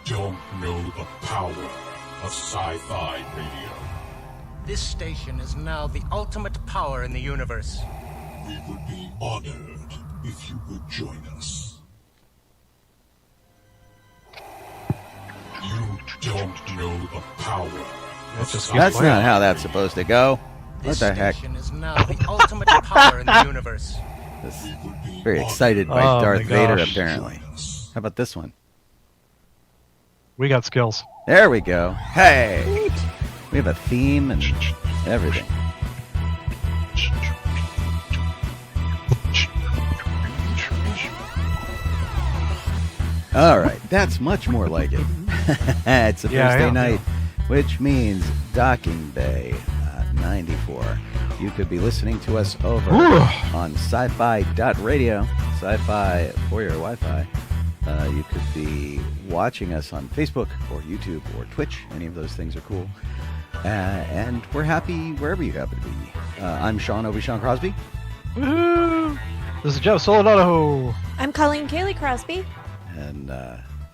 don't know the power of sci-fi radio. This station is now the ultimate power in the universe. We would be honored if you would join us. You don't know the power of sci-fi. That's not how that's supposed to go. This What the heck? station is now the ultimate power in the universe. This very excited by Oh, Darth my Vader, gosh. apparently. How about this one? We got skills. There we go. Hey! We have a theme and everything. All right, that's much more like it. It's a Thursday night, which means Docking Bay 94. You could be listening to us over on sci-fi.radio, sci-fi for your Wi-Fi. You could be watching us on Facebook or YouTube or Twitch. Any of those things are cool. And we're happy wherever you happen to be. I'm Sean Obi-Shawn Crosby. Woohoo! This is Jeff Donoho. I'm Colleen Kaylee Crosby. And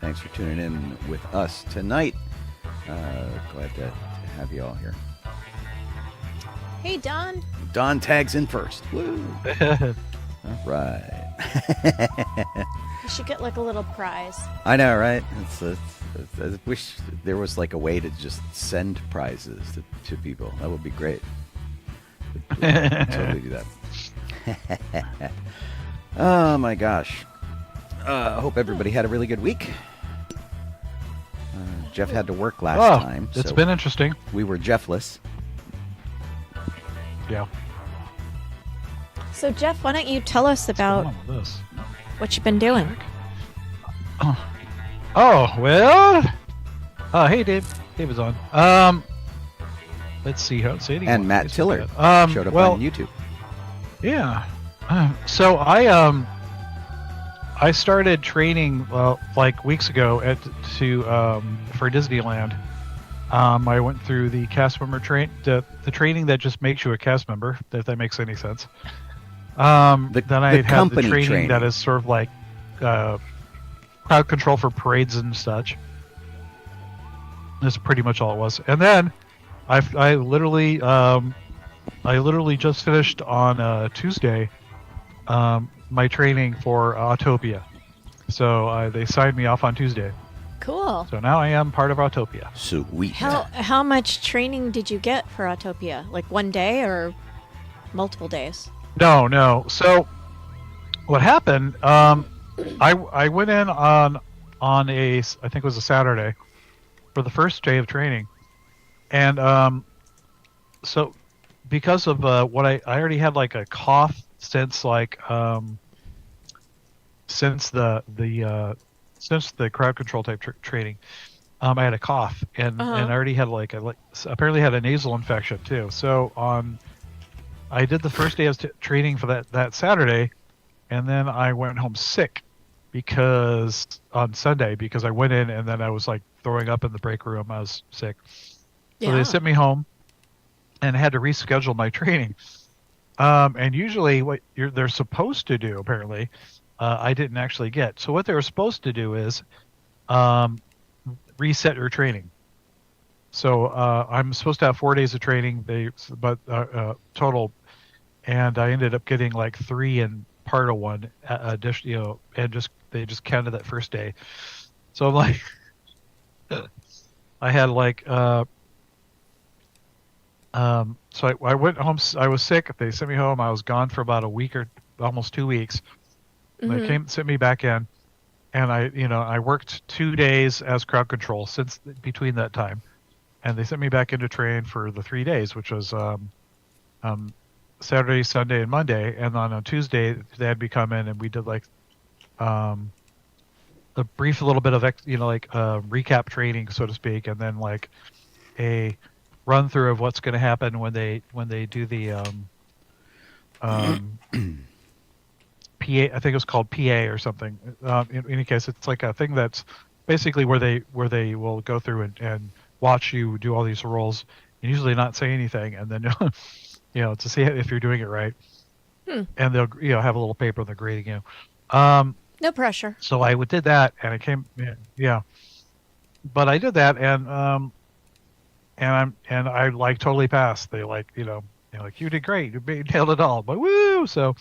thanks for tuning in with us tonight. Glad to have you all here. Hey, Don. Don tags in first. Woo! All right. You should get like a little prize. I know, right? I wish there was like a way to just send prizes to people. That would be great. We'd totally do that. Oh my gosh. I hope everybody had a really good week. Jeff had to work last time. It's so been interesting. we were Jeffless. Yeah. So, Jeff, why don't you tell us about What's going on with this? what you've been doing? Oh, well. Hey, Dave. David's on. Let's see how it's saying. And Matt Tiller showed up well, on YouTube. Yeah. So I started training like weeks ago for Disneyland. I went through the cast member the training that just makes you a cast member, if that makes any sense. Then I had the training that is sort of like crowd control for parades and such. That's pretty much all it was. And then I literally just finished on Tuesday my training for Autopia. So they signed me off on Tuesday. Cool. So now I am part of Autopia. Sweet. How much training did you get for Autopia? Like one day or multiple days? No. So what happened? I went in on a, I think it was a Saturday, for the first day of training, and so because of what I already had like a cough since like since the crowd control type training. I had a cough and I already had apparently had a nasal infection too. So I did the first day of training for that Saturday, and then I went home sick on Sunday because I went in and then I was like throwing up in the break room. I was sick. So they sent me home and had to reschedule my training. And usually what they're supposed to do, apparently, I didn't actually get. So what they were supposed to do is reset your training. So I'm supposed to have 4 days of training, total, and I ended up getting like 3 and part of 1 addition, and they just counted that first day. So I'm like, I had like, so I went home. I was sick. They sent me home. I was gone for about a week or almost 2 weeks. They sent me back in, and I worked 2 days as crowd control since between that time, and they sent me back into train for the 3 days, which was Saturday, Sunday, and Monday. And then on Tuesday they had me come in and we did like a brief little bit of recap training, so to speak, and then like a run through of what's going to happen when they do the PA. I think it was called PA or something. In any case, it's like a thing that's basically where they will go through and watch you do all these roles and usually not say anything, and then to see if you're doing it right. And they'll have a little paper they're grading you. No pressure. So I did that, and it came, but I did that, and I like totally passed. They like, they're like, you did great, you nailed it all. But woo! So,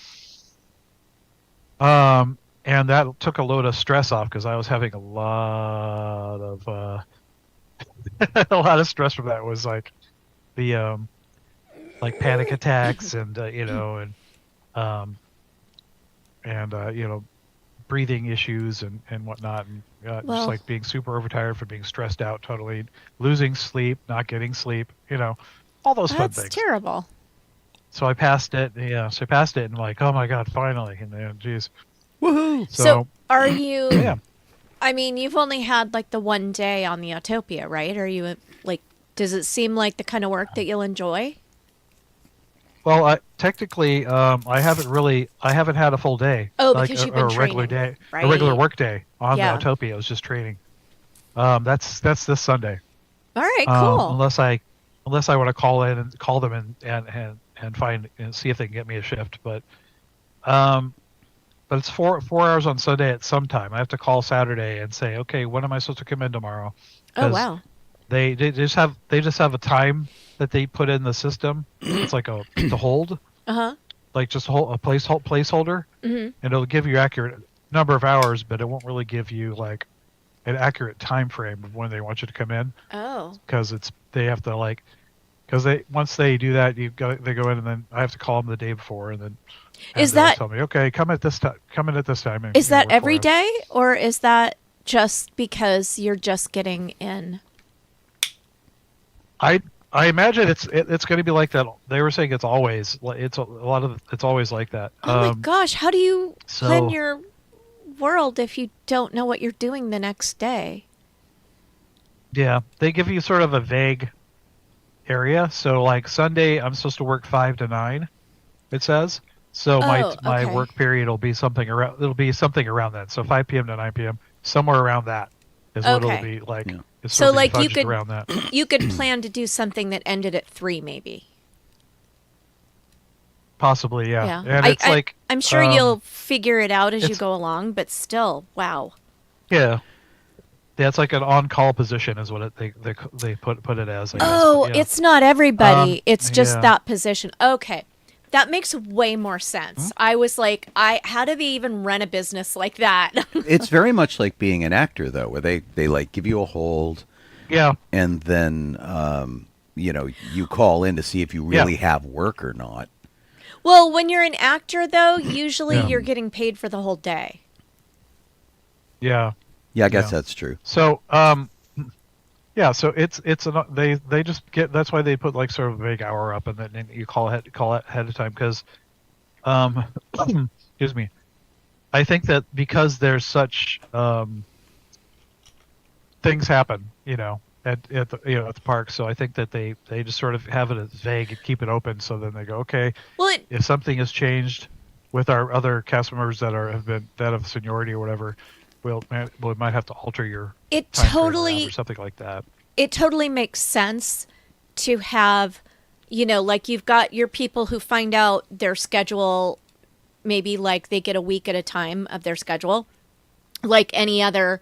and that took a load of stress off because I was having a lot of a lot of stress from that. It was like the like panic attacks and breathing issues and whatnot, and just like being super overtired for being stressed out, totally losing sleep, not getting sleep, all those fun things. That's terrible. So I passed it. Yeah, so I passed it, and I'm like, oh my god, finally! And then, geez, woohoo! So are you? Yeah. I mean, you've only had like the one day on the Autopia, right? Are you like? Does it seem like the kind of work that you'll enjoy? Well, technically, I haven't had a full day. Oh, like because you've been a regular training. day, Right. a regular work day on Yeah. the Autopia. I was just training. That's this Sunday. All right, cool. Unless I want to call them and find and see if they can get me a shift, but it's 4 hours on Sunday at some time. I have to call Saturday and say, okay, when am I supposed to come in tomorrow? Oh, wow. They just have a time that they put in the system. It's like to hold, like just a placeholder, and it'll give you accurate number of hours, but it won't really give you like an accurate time frame of when they want you to come in. Oh. Because once they do that, they go in, and then I have to call them the day before, and then they'll tell me, okay, come in at this time. And, Is that work every 4 hours. day, or is that just because you're just getting in? I imagine it's going to be like that. They were saying it's always it's always like that. Oh my gosh, how do you so- plan your world if you don't know what you're doing the next day? Yeah, they give you sort of a vague area. So like Sunday, I'm supposed to work 5 to 9. It says so. My okay. work period will be something around. It'll be something around that. So 5 p.m. to 9 p.m. Somewhere around that is what Okay. it'll be like. Yeah. It's So sort of like you fudged could around that. you could plan to do something that ended at 3 maybe. Possibly, yeah. Yeah. And it's like I'm sure you'll figure it out as you it's- go along, but still, wow. yeah. Yeah, it's like an on-call position is what they put it as. I guess, Oh, but yeah. it's not everybody. It's just yeah. that position. Okay. That makes way more sense. I was like, how do they even run a business like that? It's very much like being an actor, though, where they like give you a hold, Yeah. and then you call in to see if you really have work or not. Well, when you're an actor, though, usually Yeah. you're getting paid for the whole day. Yeah. Yeah, I guess Yeah. that's true. So, yeah. So they just get. That's why they put like sort of a vague hour up, and then you call it ahead of time because, excuse me. I think that because there's such things happen, at the park. So I think that they just sort of have it as vague and keep it open. So then they go, okay, Well, if something has changed with our other cast members that have seniority or whatever, we might have to alter your it time frame around totally or something like that. it totally makes sense to have, like you've got your people who find out their schedule, maybe like they get a week at a time of their schedule, like any other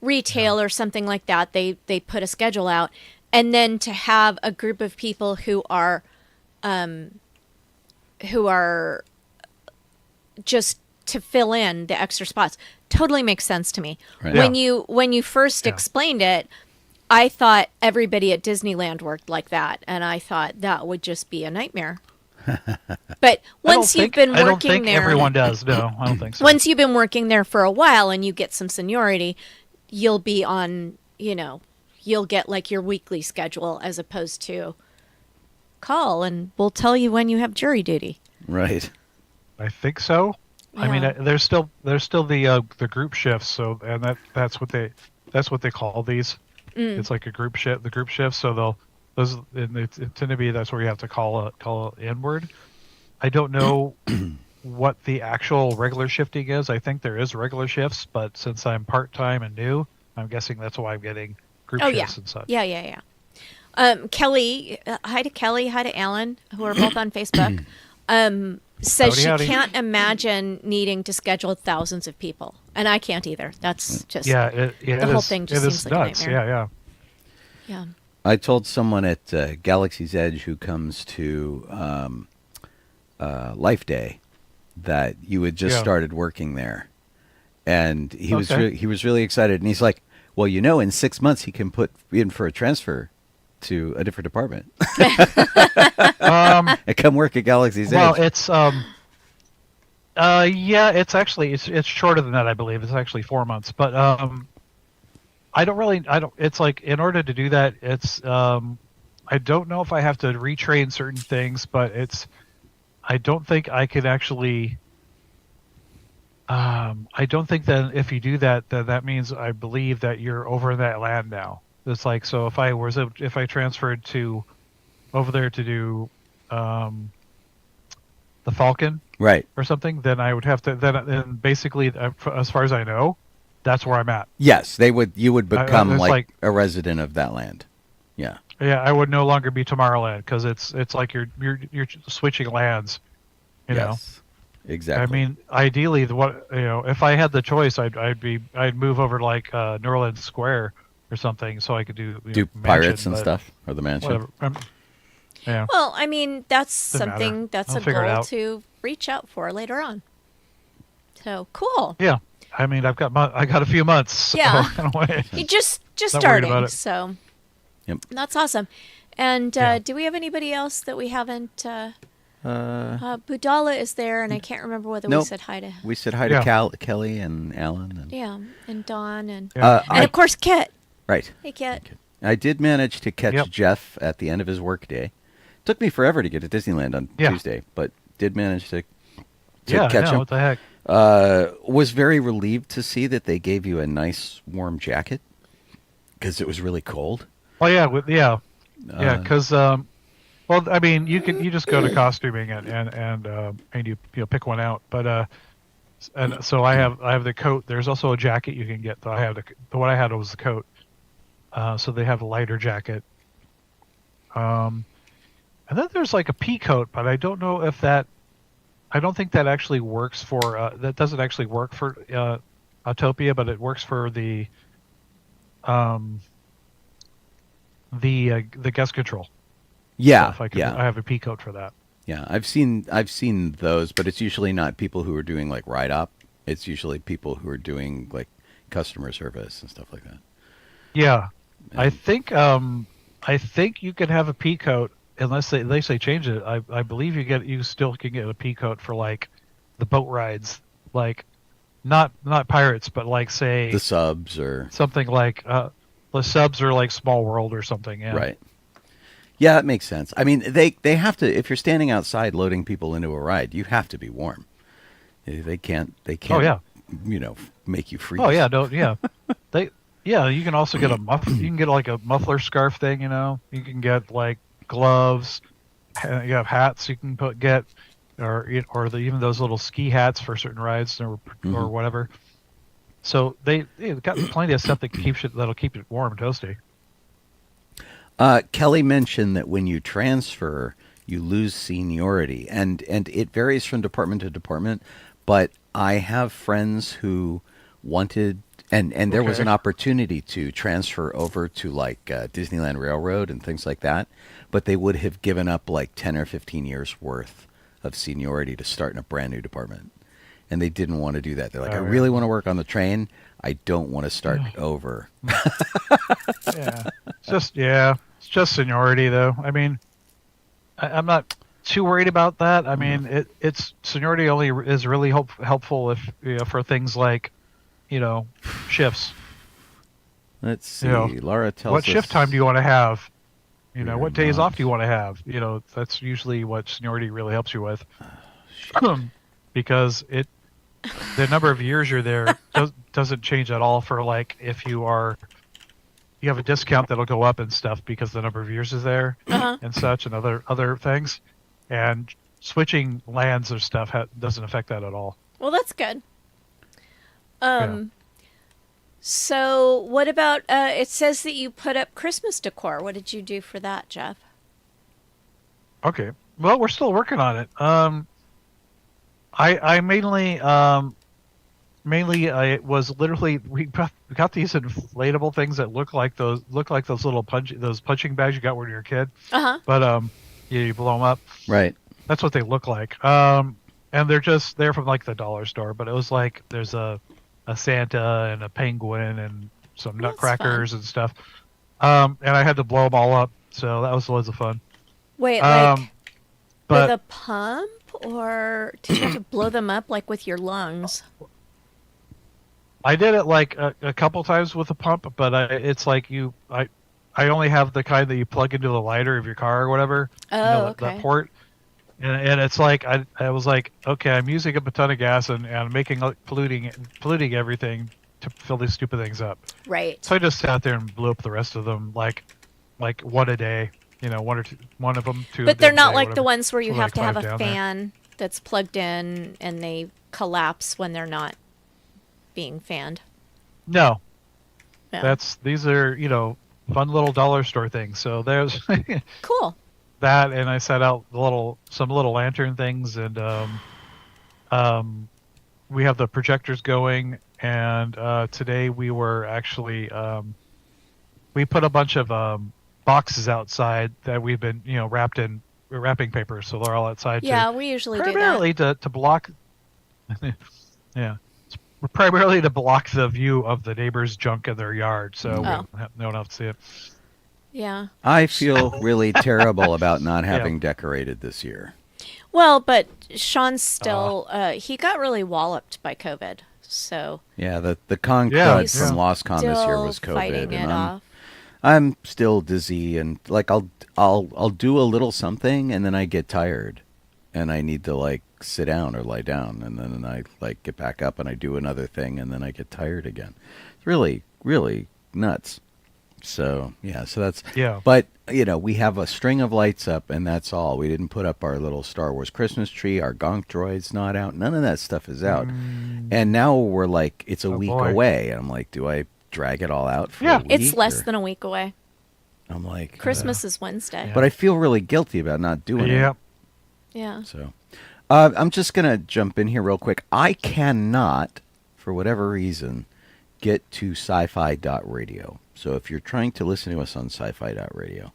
retail or something like that. They put a schedule out, and then to have a group of people who are just to fill in the extra spots totally makes sense to me. Right. When you first explained it, I thought everybody at Disneyland worked like that, and I thought that would just be a nightmare. But once you've been I don't working think there, everyone does. No, I don't think so. once you've been working there for a while and you get some seniority, you'll be on, you'll get like your weekly schedule as opposed to call and we'll tell you when you have jury duty. Right. I think so. I mean, Yeah. there's still the group shifts. So and that's what they call these. It's like a group shift. The group shifts. So it tend to be that's where you have to call inward. I don't know what the actual regular shifting is. I think there is regular shifts, but since I'm part-time and new, I'm guessing that's why I'm getting group shifts and such. Yeah. Kelly, hi to Kelly, hi to Alan, who are both on Facebook. Says Howdy. she can't imagine needing to schedule thousands of people. and I can't either. That's just the whole thing just seems like nuts. a nightmare. Yeah. Yeah. I told someone at Galaxy's Edge who comes to Life Day that you had just started working there, and he was really excited, and he's like, "Well, in 6 months he can put in for a transfer to a different department and come work at Galaxy's Edge." Well, it's it's actually it's shorter than that, I believe. It's actually 4 months, but it's like, in order to do that, it's I don't know if I have to retrain certain things, but I don't think I could actually. I don't think that if you do that, that means, I believe, that you're over that land now. It's like, so if I transferred over there to do the Falcon, right, or something, then I would have to. Then basically, as far as I know, that's where I'm at. Yes, you would become like a resident of that land. Yeah. Yeah, I would no longer be Tomorrowland, because it's like you're switching lands. You know. Exactly. I mean, ideally, if I had the choice, I'd move over to like Neuroland Square or something, so I could do pirates mansion, and stuff, or the mansion. Whatever. Yeah. Well, I mean, that's Doesn't something matter. that's I'll a figure it goal out. to reach out for later on. So cool. Yeah. I mean, I got a few months. So Yeah. anyway. You just Not worried about starting, it. so Yep. that's awesome. And Yeah. do we have anybody else that we haven't? Budala is there, and I can't remember whether we Nope. said hi to. We said hi to Kelly and Alan. And, And Dawn, and I- of course Kit. right. Hey, Kit. I did manage to catch Yep. Jeff at the end of his workday. Took me forever to get to Disneyland on Tuesday, but did manage to catch him. What the heck? Was very relieved to see that they gave you a nice warm jacket, because it was really cold. Oh yeah, because well, I mean, you just go to costuming and you pick one out, but and so I have the coat. There's also a jacket you can get. I have the one I had was the coat. So they have a lighter jacket. And then there's like a pea coat, but I don't know if that. I don't think that actually works for. That doesn't actually work for Autopia, but it works for the guest control. Yeah, So I have a pea coat for that. Yeah, I've seen those, but it's usually not people who are doing like ride op. It's usually people who are doing like customer service and stuff like that. Yeah, I think you can have a pea coat unless they change it. I believe you still can get a pea coat for like the boat rides, like not pirates, but like say the subs or something like the subs or like Small World or something. Yeah. Right. Yeah, that makes sense. I mean, they have to. If you're standing outside loading people into a ride, you have to be warm. They can't. Oh yeah. Make you freeze. Oh yeah. No. Yeah. You can also get a muffler. You can get like a muffler scarf thing. You can get like gloves. You have hats. You can get, even those little ski hats for certain rides or whatever. So they've got plenty of stuff that'll keep it warm and toasty. Kelly mentioned that when you transfer, you lose seniority, and it varies from department to department. But I have friends who wanted, and there was an opportunity to transfer over to like Disneyland Railroad and things like that, but they would have given up like 10 or 15 years worth of seniority to start in a brand new department, and they didn't want to do that. They're like, I really want to work on the train. I don't want to start over. It's just seniority, though. I mean, I'm not too worried about that. I mean, it's seniority only is really helpful if for things like, shifts. Let's see. Laura tells what us, shift time do you want to have? What days off do you want to have? That's usually what seniority really helps you with, because the number of years you're there doesn't change at all for like if you have a discount that'll go up and stuff because the number of years is there and such and other things, and switching lands or stuff doesn't affect that at all. Well, that's good. So what about, it says that you put up Christmas decor. What did you do for that, Jeff? Okay. Well, we're still working on it. I mainly mainly it was literally we got these inflatable things that look like those little punching bags you got when you were a kid. But you blow them up. Right. That's what they look like. And they're from like the dollar store, but it was like there's a Santa and a penguin and some nutcrackers and stuff. And I had to blow them all up, so that was loads of fun. Wait, like with a pump, or did you have to blow them up like with your lungs? I did it like a couple times with a pump, but it's like I only have the kind that you plug into the lighter of your car or whatever. Oh, okay. That port. And it's like I was like, okay, I'm using up a ton of gas and making polluting everything to fill these stupid things up. Right. So I just sat there and blew up the rest of them like one a day. One of them, two. But they're not day, like whatever. the ones where you have to have a There. fan that's plugged in and they collapse when they're not being fanned. No. No. These are fun little dollar store things. So there's Cool. that, and I set out some little lantern things, and we have the projectors going, and today we were actually we put a bunch of boxes outside that we've been wrapped in wrapping paper, so they're all outside. Yeah, we usually primarily do that. to block. Yeah, primarily to block the view of the neighbor's junk in their yard, so we don't have no one else to see it. Yeah. I feel really terrible about not having decorated this year. Well, but Sean's still he got really walloped by COVID, so Yeah, the con crud from Lost Con this year was still COVID, fighting it and off. I'm still dizzy, and like I'll do a little something, and then I get tired, and I need to like sit down or lie down, and then I like get back up and I do another thing, and then I get tired again. It's really, really nuts. So so that's But we have a string of lights up, and that's all. We didn't put up our little Star Wars Christmas tree. Our Gonk Droid's not out. None of that stuff is out. And now we're like, it's a week away, and I'm like, do I drag it all out for a week? It's less than a week away. I'm like, Christmas is Wednesday. but I feel really guilty about not doing it. Yeah. So I'm just gonna jump in here real quick. I cannot, for whatever reason, get to sci-fi.radio. So if you're trying to listen to us on sci-fi.radio,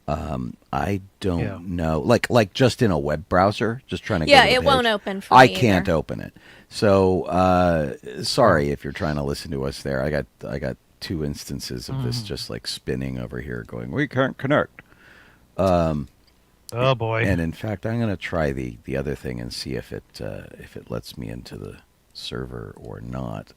I don't know, like just in a web browser, just trying to go to the it page, won't open for I me can't either. open it. So sorry if you're trying to listen to us there. I got two instances of this just like spinning over here, going, we can't connect. Oh boy! And in fact, I'm going to try the other thing and see if it lets me into the server or not.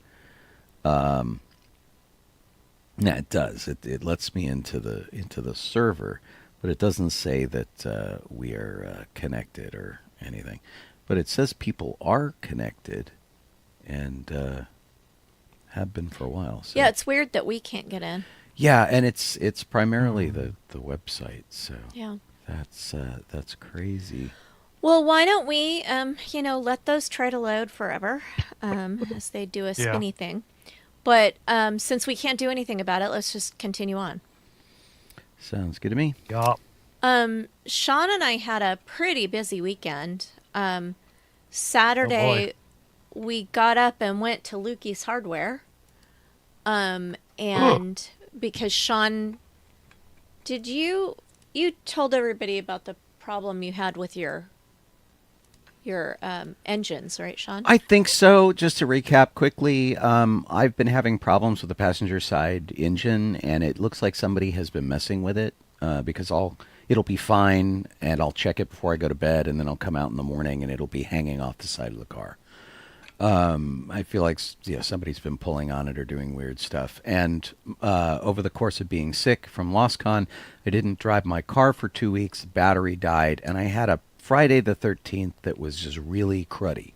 Yeah, it does. It lets me into the server, but it doesn't say that we are connected or anything. But it says people are connected and have been for a while. So. Yeah, it's weird that we can't get in. Yeah, and it's primarily the website. So Yeah. that's crazy. Well, why don't we, let those try to load forever, as they do a spinny thing. But since we can't do anything about it, let's just continue on. Sounds good to me. Yeah. Sean and I had a pretty busy weekend. Saturday, we got up and went to Lukey's Hardware. And because Sean, you told everybody about the problem you had with your engines, right, Sean? I think so. Just to recap quickly, I've been having problems with the passenger side engine, and it looks like somebody has been messing with it because it'll be fine, and I'll check it before I go to bed, and then I'll come out in the morning, and it'll be hanging off the side of the car. I feel like somebody's been pulling on it or doing weird stuff. And over the course of being sick from LostCon, I didn't drive my car for 2 weeks. The battery died, and I had a Friday the 13th that was just really cruddy.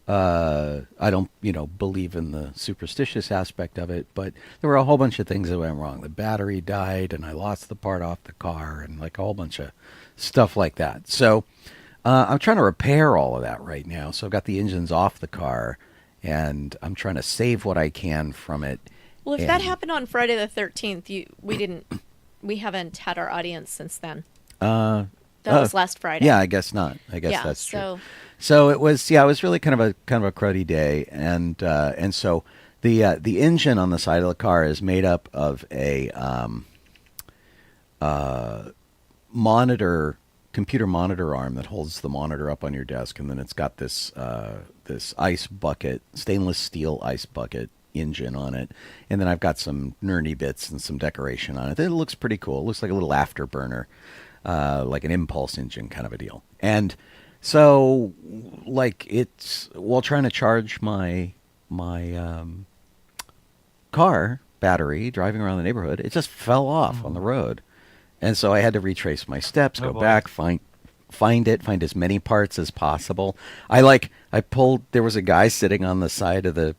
I don't, believe in the superstitious aspect of it, but there were a whole bunch of things that went wrong. The battery died, and I lost the part off the car, and like a whole bunch of stuff like that. So I'm trying to repair all of that right now. So I've got the engines off the car, and I'm trying to save what I can from it. Well, if that happened on Friday the 13th, we haven't had our audience since then. That was last Friday. Yeah, I guess not. I guess Yeah, that's true. so So it was, it was really kind of a cruddy day, and so the engine on the side of the car is made up of a computer monitor arm that holds the monitor up on your desk, and then it's got this this ice bucket, stainless steel ice bucket engine on it, and then I've got some nerdy bits and some decoration on it. It looks pretty cool. It looks like a little afterburner, like an impulse engine kind of a deal. And so, like, it's while trying to charge my car battery driving around the neighborhood, it just fell off on the road. And so I had to retrace my steps, go back, find as many parts as possible. There was a guy sitting on the side of the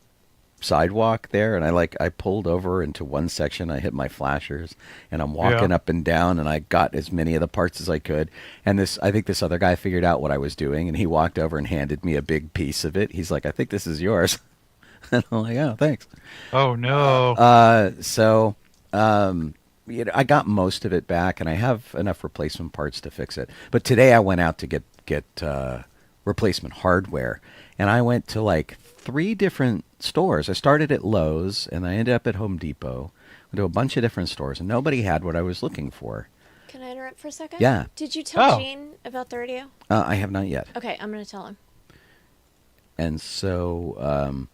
sidewalk there, and I pulled over into one section. I hit my flashers, and I'm walking up and down, and I got as many of the parts as I could. And I think this other guy figured out what I was doing, and he walked over and handed me a big piece of it. He's like, "I think this is yours." And I'm like, "Oh, thanks." Oh no. I got most of it back, and I have enough replacement parts to fix it. But today I went out to get replacement hardware, and I went to like 3 different stores. I started at Lowe's, and I ended up at Home Depot. Went to a bunch of different stores, and nobody had what I was looking for. Can I interrupt for a second? Yeah. Did you tell Gene about the radio? I have not yet. Okay, I'm going to tell him. And so,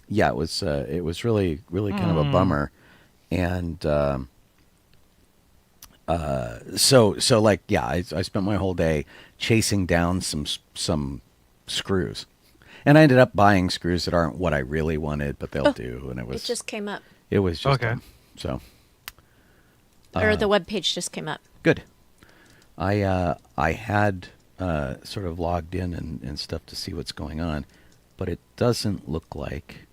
it was really kind of a bummer, and I spent my whole day chasing down some screws, and I ended up buying screws that aren't what I really wanted, but they'll do. And it just came up. It was just okay. So, Or the webpage just came up. Good. I had sort of logged in and stuff to see what's going on, but it doesn't look like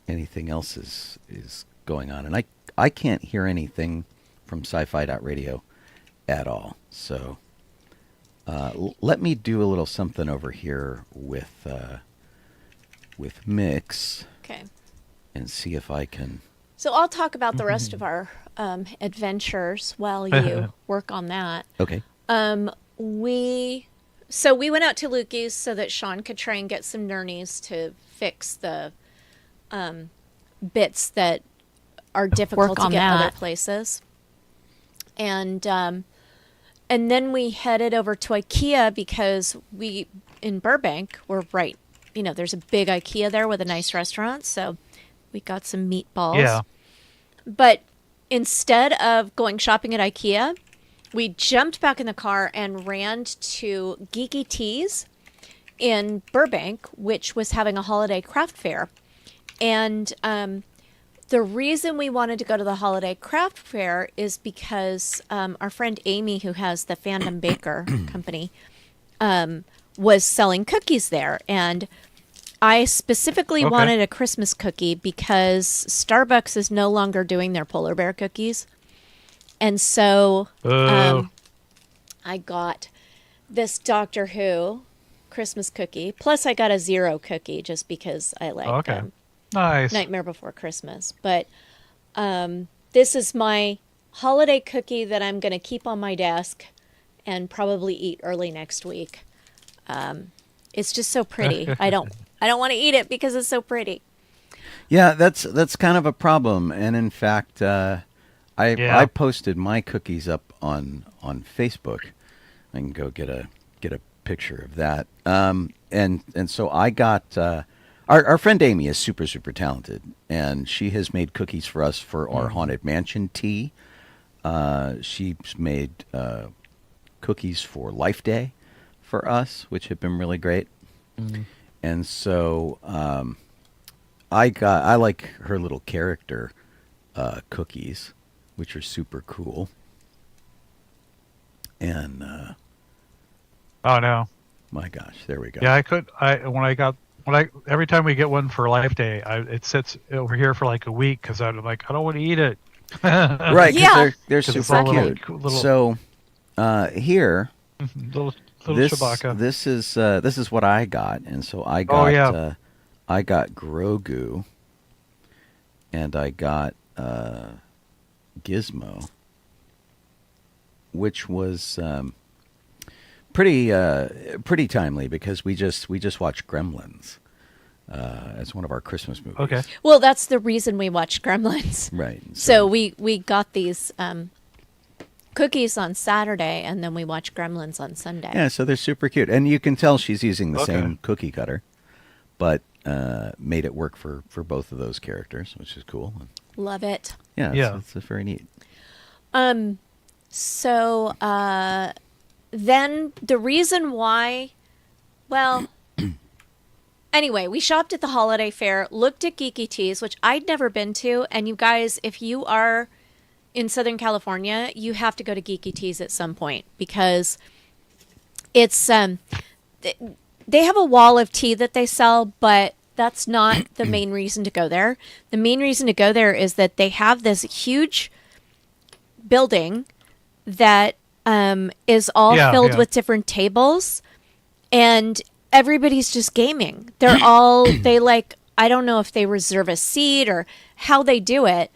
anything else is going on, and I can't hear anything from sci-fi.radio at all. So let me do a little something over here with Mix. Okay. And see if I can. So I'll talk about the rest of our adventures while you work on that. Okay. We went out to Lukey's so that Sean could try and get some nernies to fix the bits that are difficult to get other places. And then we headed over to IKEA because we, in Burbank, we're right, there's a big IKEA there with a nice restaurant. So we got some meatballs. Yeah. But instead of going shopping at IKEA, we jumped back in the car and ran to Geeky Teas in Burbank, which was having a holiday craft fair. And the reason we wanted to go to the holiday craft fair is because our friend Amy, who has the Fandom Baker company, was selling cookies there. And I specifically wanted a Christmas cookie because Starbucks is no longer doing their polar bear cookies. And so I got this Doctor Who Christmas cookie. Plus I got a Zero cookie just because I like them. Nice. Nightmare Before Christmas. But this is my holiday cookie that I'm going to keep on my desk and probably eat early next week. It's just so pretty. I don't want to eat it because it's so pretty. Yeah, that's kind of a problem. And in fact, I posted my cookies up on Facebook. I can go get a picture of that. And so I got our friend Amy is super, super talented, and she has made cookies for us for our Haunted Mansion tea. She's made cookies for Life Day for us, which have been really great. Mm-hmm. And so I like her little character cookies, which are super cool. And oh no, my gosh, there we go. Yeah, every time we get one for Life Day, it sits over here for like a week because I'm like, I don't want to eat it. Right, because they're super cute. Little, so here, little Chewbacca. This is what I got, and so I got I got Grogu, and I got Gizmo, which was pretty timely because we just watched Gremlins as one of our Christmas movies. Okay. Well, that's the reason we watched Gremlins. Right. So we got these cookies on Saturday, and then we watched Gremlins on Sunday. Yeah, so they're super cute, and you can tell she's using the same cookie cutter, but made it work for both of those characters, which is cool. Love it. Yeah, it's very neat. So then the reason why, well, anyway, we shopped at the holiday fair, looked at Geeky Teas, which I'd never been to. And you guys, if you are in Southern California, you have to go to Geeky Teas at some point because it's, they have a wall of tea that they sell, but that's not the main reason to go there. The main reason to go there is that they have this huge building that is all filled with different tables, and everybody's just gaming. They're all, I don't know if they reserve a seat or how they do it,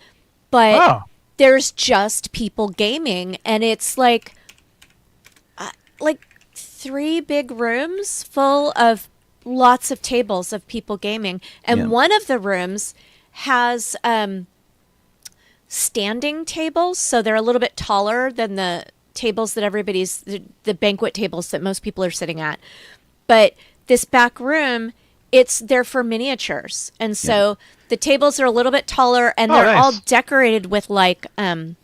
but there's just people gaming, and it's like 3 big rooms full of lots of tables of people gaming. And one of the rooms has standing tables, so they're a little bit taller than the tables that the banquet tables that most people are sitting at. But this back room, they're for miniatures. And so the tables are a little bit taller, and they're all decorated with little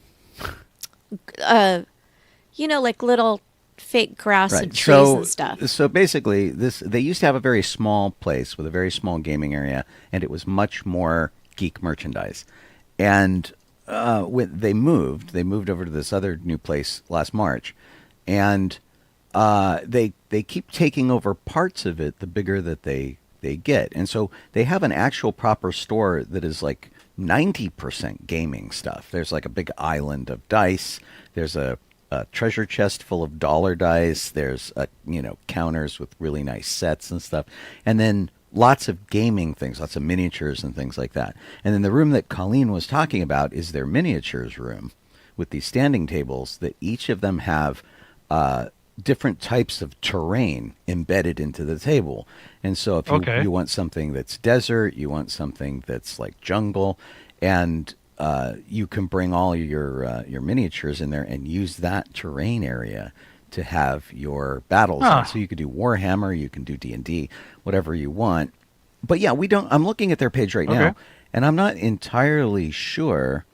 fake grass and trees and stuff. So basically, they used to have a very small place with a very small gaming area, and it was much more geek merchandise. And when they moved over to this other new place last March, and they keep taking over parts of it the bigger that they get. And so they have an actual proper store that is 90% gaming stuff. There's a big island of dice. There's a treasure chest full of dollar dice. There's counters with really nice sets and stuff, and then lots of gaming things, lots of miniatures and things like that. And then the room that Colleen was talking about is their miniatures room with these standing tables that each of them have different types of terrain embedded into the table. And so if you want something that's desert, you want something that's like jungle, and you can bring all your miniatures in there and use that terrain area to have your battles. So you could do Warhammer, you can do D&D, whatever you want. But yeah, I'm looking at their page right now, and I'm not entirely sure.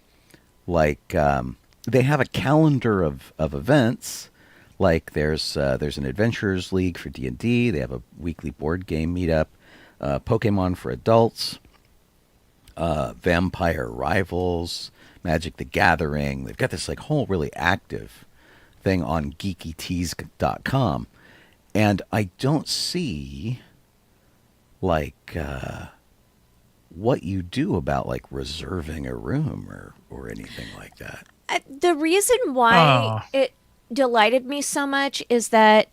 They have a calendar of events. There's an Adventurers League for D&D. They have a weekly board game meetup. Pokemon for adults. Vampire Rivals, Magic the Gathering. They've got this whole really active thing on geekytees.com, and I don't see what you do about reserving a room or anything like that. The reason why it delighted me so much is that,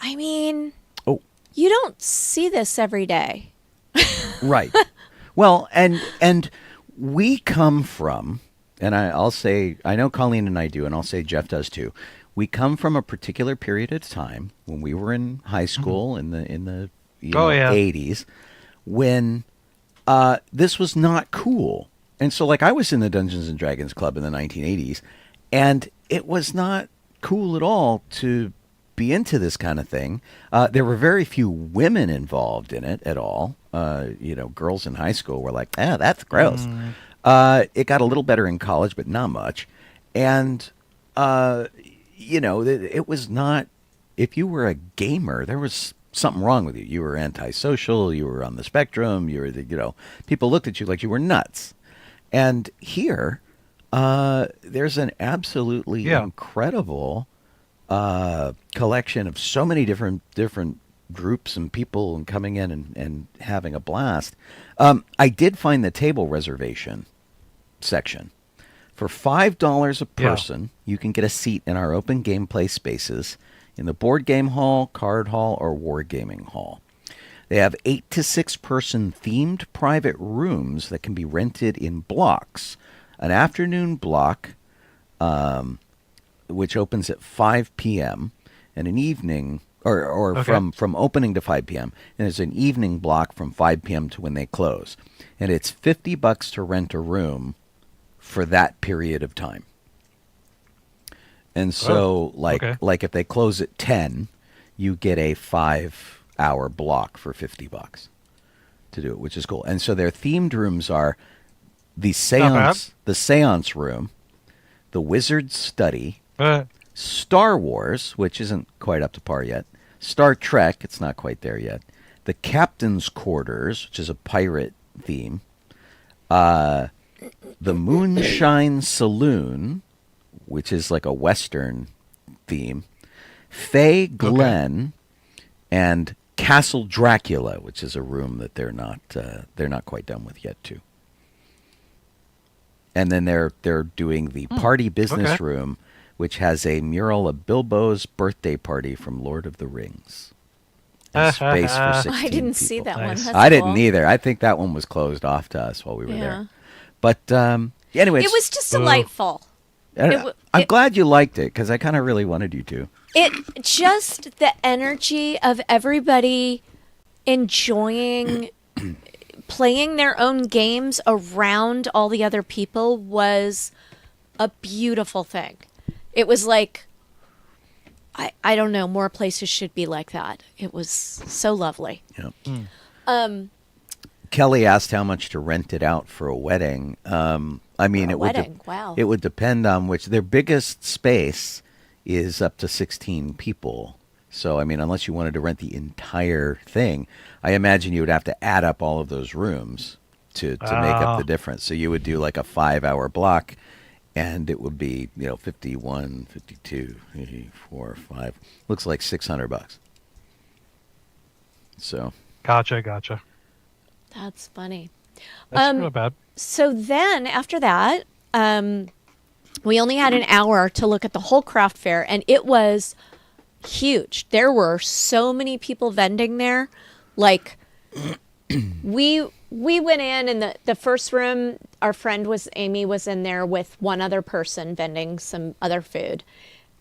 you don't see this every day. Right. Well, and we come from, and I'll say, I know Colleen and I do, and I'll say Jeff does too. We come from a particular period of time when we were in high school in the 80s, when this was not cool. And so I was in the Dungeons and Dragons Club in the 1980s, and it was not cool at all to be into this kind of thing. There were very few women involved in it at all. Girls in high school were like, that's gross. It got a little better in college, but not much. And, it was not, if you were a gamer, there was something wrong with you. You were antisocial, you were on the spectrum, you were, people looked at you like you were nuts. And here, there's an absolutely incredible collection of so many different groups and people and coming in and having a blast. I did find the table reservation section. For $5 a person, you can get a seat in our open gameplay spaces in the board game hall, card hall, or wargaming hall. They have 8 to 6 person themed private rooms that can be rented in blocks. An afternoon block, which opens at 5 p.m., and an evening, or Okay. from opening to 5 p.m. And there's an evening block from 5 p.m. to when they close, and it's $50 to rent a room for that period of time. And so, like if they close at 10, you get a 5-hour block for $50 to do it, which is cool. And so their themed rooms are the seance room, the wizard's study, Star Wars, which isn't quite up to par yet, Star Trek, it's not quite there yet, the captain's quarters, which is a pirate theme, the Moonshine Saloon, which is like a Western theme, Fay Glen, and Castle Dracula, which is a room that they're not quite done with yet too. And then they're doing the party business room, which has a mural of Bilbo's birthday party from Lord of the Rings. And space for 16 I didn't people. see that one. That's I cool. didn't either. I think that one was closed off to us while we were there. But anyway, It was just delightful. I'm glad you liked it because I kind of really wanted you to. It just the energy of everybody enjoying playing their own games around all the other people was a beautiful thing. It was like, I don't know, more places should be like that. It was so lovely. Yeah. Kelly asked how much to rent it out for a wedding. I mean, it would depend on which. Their biggest space is up to 16 people. So, I mean, unless you wanted to rent the entire thing, I imagine you would have to add up all of those rooms to make up the difference. So you would do like a 5-hour block, and it would be, 51, 52, 54, 5. Looks like $600. So. Gotcha. That's funny. That's not bad. So then after that, we only had an hour to look at the whole craft fair, and it was huge. There were so many people vending there. Like, we went in, and the first room, our friend Amy was in there with one other person vending some other food.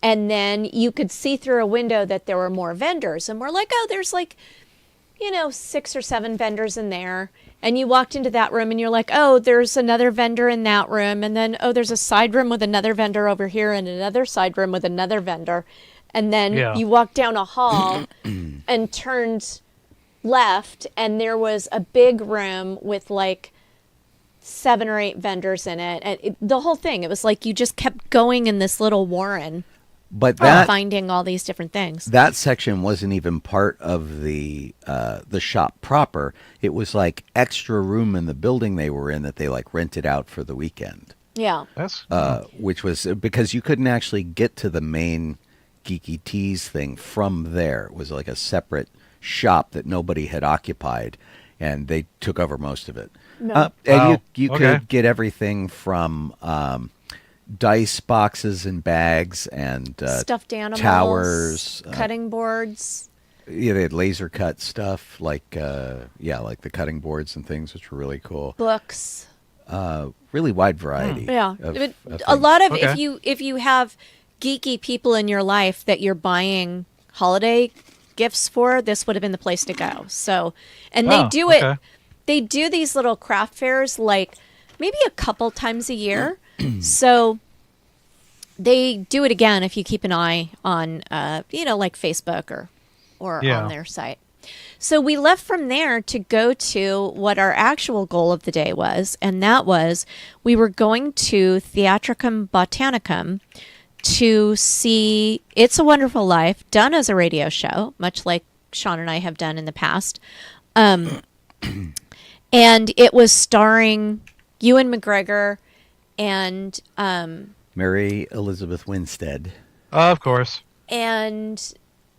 And then you could see through a window that there were more vendors. And we're like, oh, there's like, 6 or 7 vendors in there. And you walked into that room and you're like, oh, there's another vendor in that room. And then, oh, there's a side room with another vendor over here and another side room with another vendor. And then you walked down a hall and turned left, and there was a big room with like 7 or 8 vendors in it. And the whole thing, it was like you just kept going in this little warren. But finding all these different things. That section wasn't even part of the shop proper. It was like extra room in the building they were in that they like rented out for the weekend. Yeah. Which was because you couldn't actually get to the main Geeky Teas thing from there. It was like a separate shop that nobody had occupied, and they took over most of it. No. And you could get everything from dice boxes and bags and stuffed animals, towers, cutting boards. Yeah, they had laser cut stuff like the cutting boards and things, which were really cool. Books. Really wide variety. Yeah, of a lot of Okay. if you have geeky people in your life that you're buying holiday gifts for, this would have been the place to go. So, and they do it. Okay. They do these little craft fairs like maybe a couple times a year. So they do it again if you keep an eye on, like Facebook or on their site. So we left from there to go to what our actual goal of the day was, and that was we were going to Theatricum Botanicum to see It's a Wonderful Life done as a radio show, much like Sean and I have done in the past. And it was starring Ewan McGregor and Mary Elizabeth Winstead. Of course. And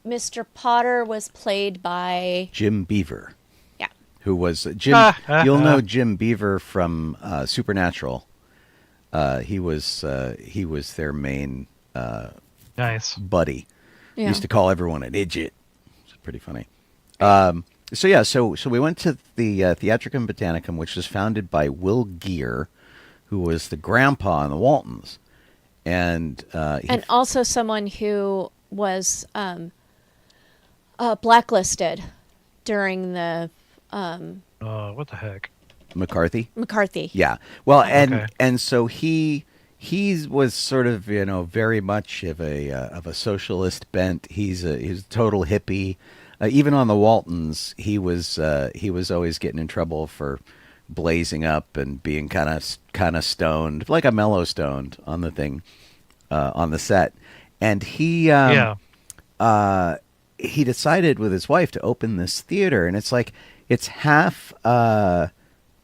Mr. Potter was played by Jim Beaver. Yeah. Who was Jim? You'll know Jim Beaver from Supernatural. He was their main Nice buddy. Yeah. Used to call everyone an idiot. It's pretty funny. So we went to the Theatricum Botanicum, which was founded by Will Geer, who was the grandpa in the Waltons, and also someone who was blacklisted during the what the heck? McCarthy. Yeah. Well, Okay. and so he was sort of very much of a socialist bent. He's a total hippie. Even on the Waltons, he was always getting in trouble for blazing up and being kind of stoned, like a mellow stoned on the thing, on the set. And he decided with his wife to open this theater, and it's half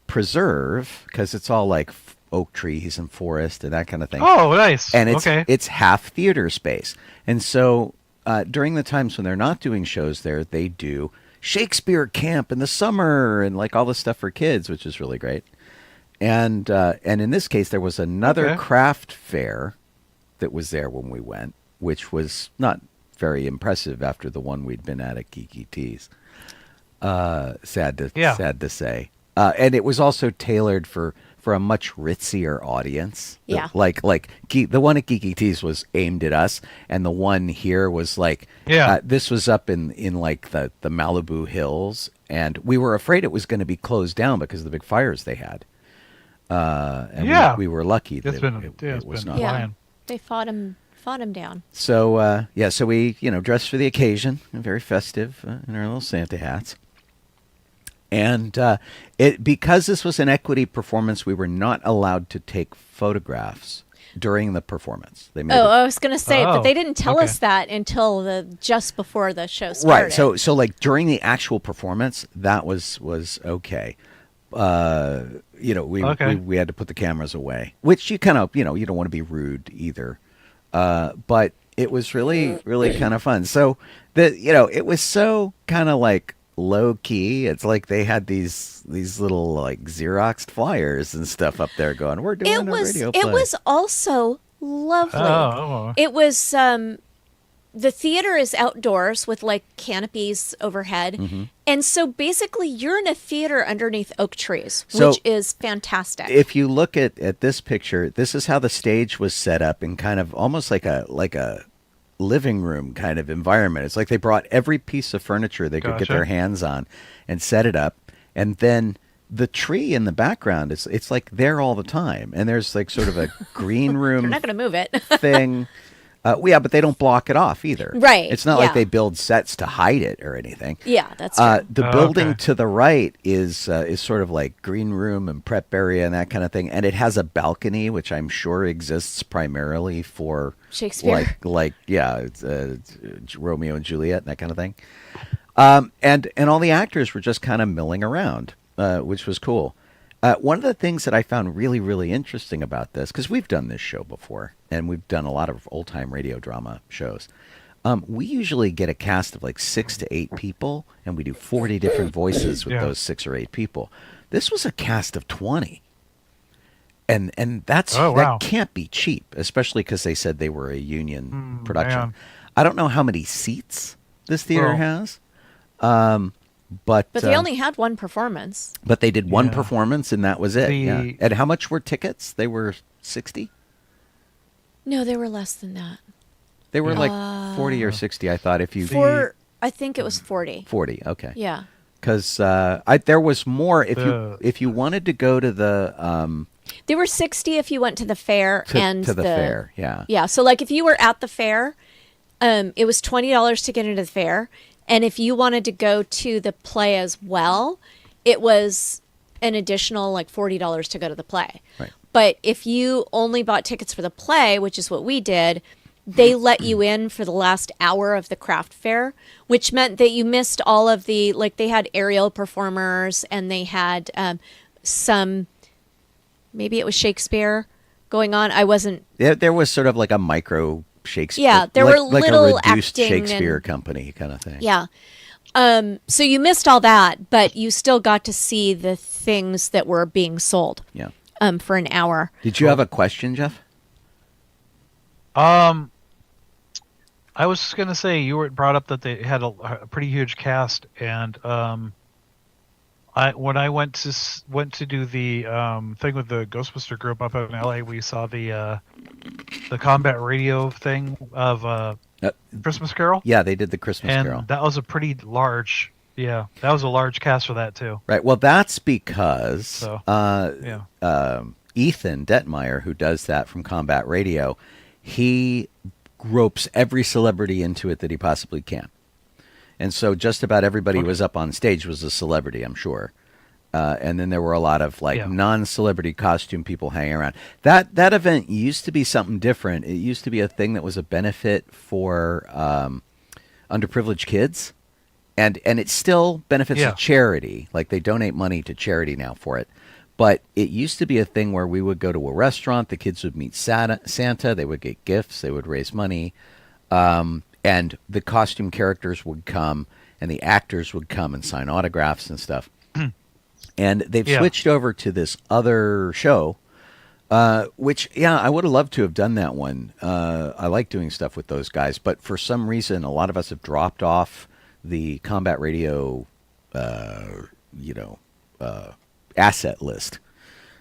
preserve because it's all like oak trees and forest and that kind of thing. Oh, nice. And okay. it's half theater space. And so during the times when they're not doing shows there, they do Shakespeare camp in the summer and like all this stuff for kids, which is really great. And in this case, there was another craft fair that was there when we went, which was not very impressive after the one we'd been at Geeky Tees. Sad to say. And it was also tailored for a much ritzier audience. Yeah. Like the one at Geeky Tees was aimed at us, and the one here was like, this was up in like the Malibu hills, and we were afraid it was going to be closed down because of the big fires they had. And we were lucky that it was not. Yeah, they fought him down. So so we dressed for the occasion, very festive in our little Santa hats. And because this was an equity performance, we were not allowed to take photographs during the performance. They made I was going to say, but they didn't tell us that until just before the show started. Right. So like during the actual performance, that was okay. We had to put the cameras away, which you kind of you don't want to be rude either. But it was really kind of fun. So it was so kind of like low key. It's like they had these little like Xeroxed flyers and stuff up there going, we're doing a radio play. It was also lovely. It was the theater is outdoors with like canopies overhead. Mm-hmm. And so basically you're in a theater underneath oak trees, which is fantastic. If you look at this picture, this is how the stage was set up in kind of almost like a living room kind of environment. It's like they brought every piece of furniture they could get their hands on and set it up. And then the tree in the background it's like there all the time. And there's like sort of a green room. They're not going to move it. thing. But they don't block it off either. Right. It's not like they build sets to hide it or anything. Yeah, that's true. The building to the right is sort of like green room and prep area and that kind of thing. And it has a balcony, which I'm sure exists primarily for Shakespeare. It's Romeo and Juliet and that kind of thing. And all the actors were just kind of milling around, which was cool. One of the things that I found really, really interesting about this, because we've done this show before, and we've done a lot of old-time radio drama shows, we usually get a cast of like 6 to 8 people, and we do 40 different voices with those 6 or 8 people. This was a cast of 20. And that can't be cheap, especially because they said they were a union production. Man. I don't know how many seats this theater has. But they only had one performance. But they did one performance, and that was it. And how much were tickets? They were $60? No, they were less than that. They were like 40 or 60, I thought. I think it was 40. 40, okay. Yeah. Because there was more. If you wanted to go to the... They were 60 if you went to the fair. To the fair, yeah. Yeah, so like if you were at the fair, it was $20 to get into the fair. And if you wanted to go to the play as well, it was an additional like $40 to go to the play. Right. But if you only bought tickets for the play, which is what we did, they let you in for the last hour of the craft fair, which meant that you missed all of the, like they had aerial performers and they had some, maybe it was Shakespeare going on. I wasn't. There was sort of like a micro Shakespeare. Yeah, there were little like a reduced acting Shakespeare company kind of thing. Yeah. So you missed all that, but you still got to see the things that were being sold. Yeah. For an hour. Did you have a question, Jeff? I was just gonna say you were brought up that they had a pretty huge cast, and when I went to do the thing with the Ghostbuster group up in LA, we saw the combat radio thing of Christmas Carol. Yeah, they did the Christmas And Carol. that was a pretty large. Yeah, that was a large cast for that too. Right. Well, that's because So, Ethan Detmeyer, who does that from Combat Radio, he ropes every celebrity into it that he possibly can. And so just about everybody who was up on stage was a celebrity, I'm sure. And then there were a lot of non-celebrity costume people hanging around. That event used to be something different. It used to be a thing that was a benefit for underprivileged kids. And it still benefits a charity. Like they donate money to charity now for it. But it used to be a thing where we would go to a restaurant, the kids would meet Santa, they would get gifts, they would raise money, and the costume characters would come, and the actors would come and sign autographs and stuff. And they've switched over to this other show, which, I would have loved to have done that one. I like doing stuff with those guys, but for some reason, a lot of us have dropped off the Combat Radio, asset list.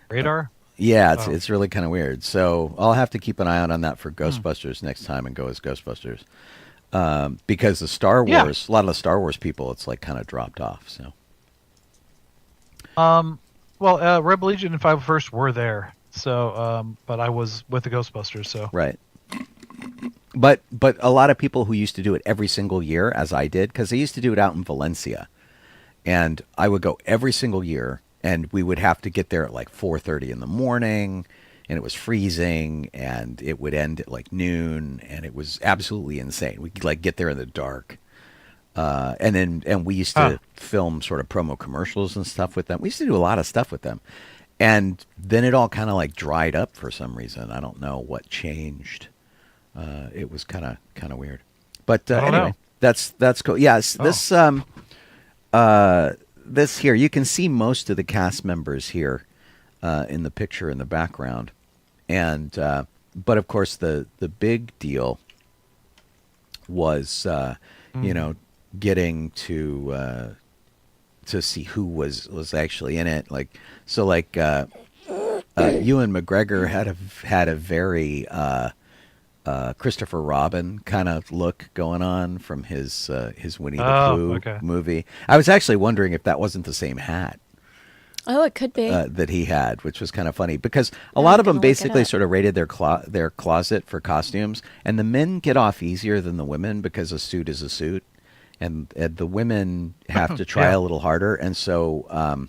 Radar? It's really kind of weird. So I'll have to keep an eye out on that for Ghostbusters next time and go as Ghostbusters. Because the Star Wars, a lot of the Star Wars people, it's like kind of dropped off. So, Rebel Legion and 501st were there. So, but I was with the Ghostbusters. So right. But a lot of people who used to do it every single year, as I did, because they used to do it out in Valencia, and I would go every single year, and we would have to get there at like 4:30 in the morning, and it was freezing, and it would end at like noon, and it was absolutely insane. We'd like get there in the dark, and we used to film sort of promo commercials and stuff with them. We used to do a lot of stuff with them, and then it all kind of like dried up for some reason. I don't know what changed. It was kind of weird, but anyway, that's cool. Yes, this here, you can see most of the cast members here in the picture in the background, and but of course the big deal was getting to see who was actually in it. Like Ewan McGregor had a very Christopher Robin kind of look going on from his Winnie the Pooh movie. I was actually wondering if that wasn't the same hat. Oh, it could be that he had, which was kind of funny because a lot of them basically sort of raided their closet for costumes, and the men get off easier than the women because a suit is a suit, and the women have to try a little harder. And so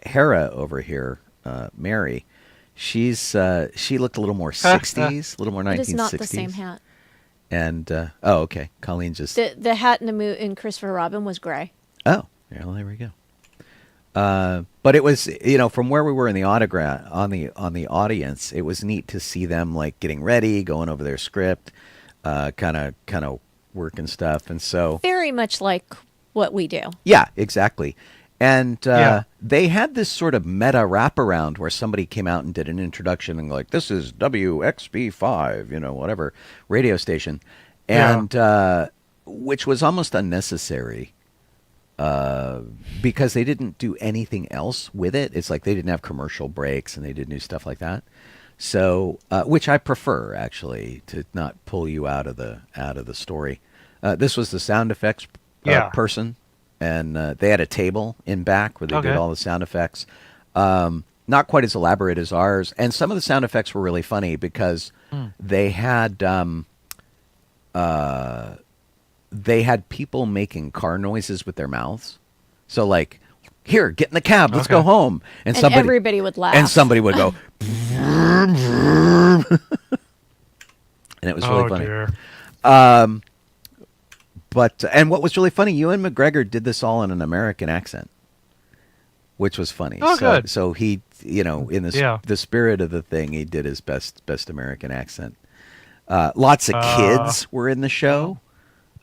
Hera over here, Mary. She looked a little more 60s, a little more 1960s. It is not the same hat. And okay, Colleen just the hat in Christopher Robin was gray. Oh, yeah, well, there we go. But it was, from where we were in the on the audience, it was neat to see them like getting ready, going over their script, kind of working stuff, and so very much like what we do. Yeah, exactly. And they had this sort of meta wraparound where somebody came out and did an introduction and like, this is WXB5, whatever radio station, and which was almost unnecessary because they didn't do anything else with it. It's like they didn't have commercial breaks and they did new stuff like that. So, which I prefer actually, to not pull you out of the story. This was the sound effects person. And they had a table in back where they did all the sound effects. Not quite as elaborate as ours. And some of the sound effects were really funny because they had people making car noises with their mouths. So like, here, get in the cab, let's go home. And everybody would laugh. And somebody would go, and it was really funny. Dear. But and what was really funny, Ewan McGregor did this all in an American accent, which was funny. Oh, good. So he, in the spirit of the thing, he did his best American accent. Lots of kids were in the show,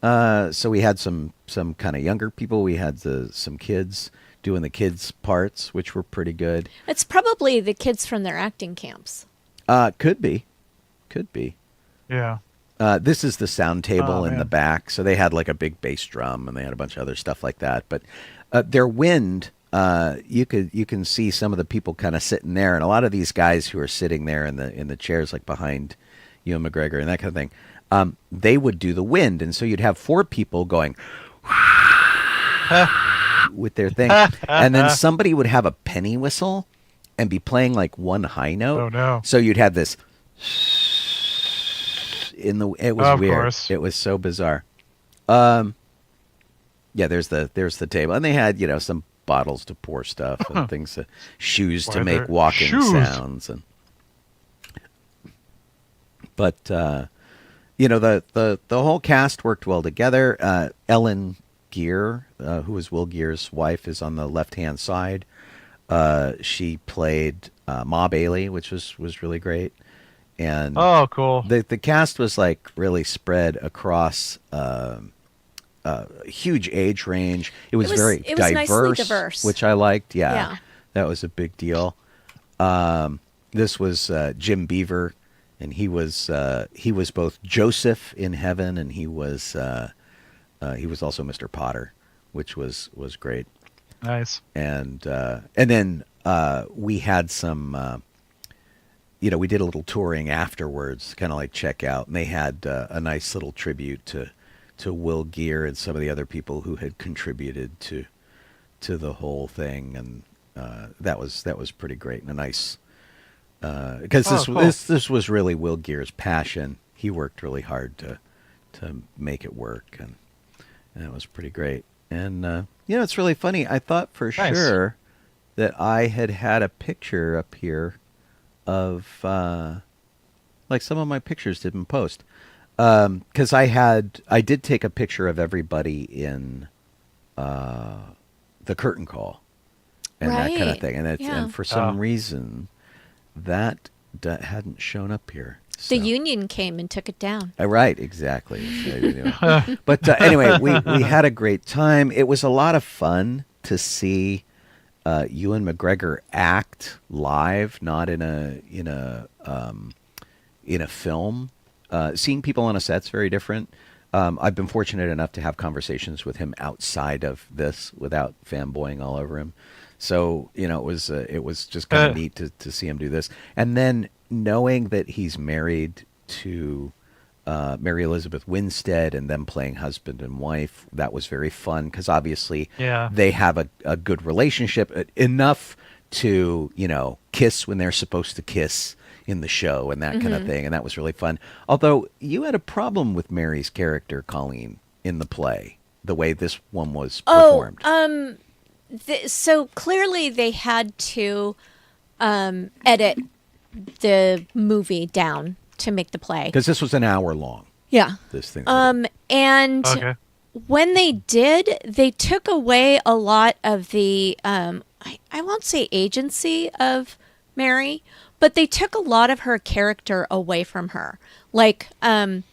so we had some kind of younger people. We had some kids doing the kids parts, which were pretty good. It's probably the kids from their acting camps. Could be. Yeah. This is the sound table in the back. So they had like a big bass drum and they had a bunch of other stuff like that. But their wind, you can see some of the people kind of sitting there, and a lot of these guys who are sitting there in the chairs like behind Ewan McGregor and that kind of thing. they would do the wind, and so you'd have 4 people going with their thing, and then somebody would have a penny whistle and be playing like one high note. Oh no! So you'd have this in the. It was weird. Course. It was so bizarre. Yeah, there's the table, and they had some bottles to pour stuff and things, shoes to make walking sounds, and but the whole cast worked well together. Ellen Gear, who is Will Gear's wife, is on the left-hand side. She played Ma Bailey, which was really great. And cool. The cast was like really spread across huge age range. It was very diverse, which I liked. Yeah, that was a big deal. This was Jim Beaver, and he was both Joseph in Heaven, and he was also Mr. Potter, which was great. Nice. And then we had some. We did a little touring afterwards, kind of like check out, and they had a nice little tribute to Will Gear and some of the other people who had contributed to the whole thing, and that was pretty great and a nice because this was really Will Gear's passion. He worked really hard to make it work, and it was pretty great. And it's really funny. I thought for sure that I had a picture up here of like some of my pictures didn't post. Because I did take a picture of everybody in the curtain call and that kind of thing, and for some reason that hadn't shown up here. So. The union came and took it down. Right, exactly. But anyway, we had a great time. It was a lot of fun to see Ewan McGregor act live, not in a film. Seeing people on a set's very different. I've been fortunate enough to have conversations with him outside of this without fanboying all over him. So, it was just kind of neat to see him do this. And then knowing that he's married to Mary Elizabeth Winstead and them playing husband and wife, that was very fun because obviously they have a good relationship, enough to, kiss when they're supposed to kiss in the show and that kind of thing, and that was really fun. Although you had a problem with Mary's character, Colleen, in the play, the way this one was performed. So clearly they had to edit the movie down to make the play. Because this was an hour long. Yeah. This thing. And when they did, they took away a lot of the, I won't say agency of Mary, but they took a lot of her character away from her. Like, in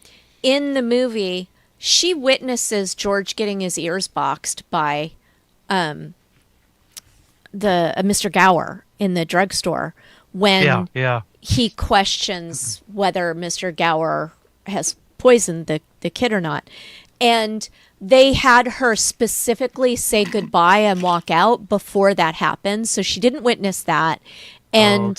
the movie, she witnesses George getting his ears boxed by Mr. Gower in the drugstore when he questions whether Mr. Gower has poisoned the kid or not. And they had her specifically say goodbye and walk out before that happened, so she didn't witness that. And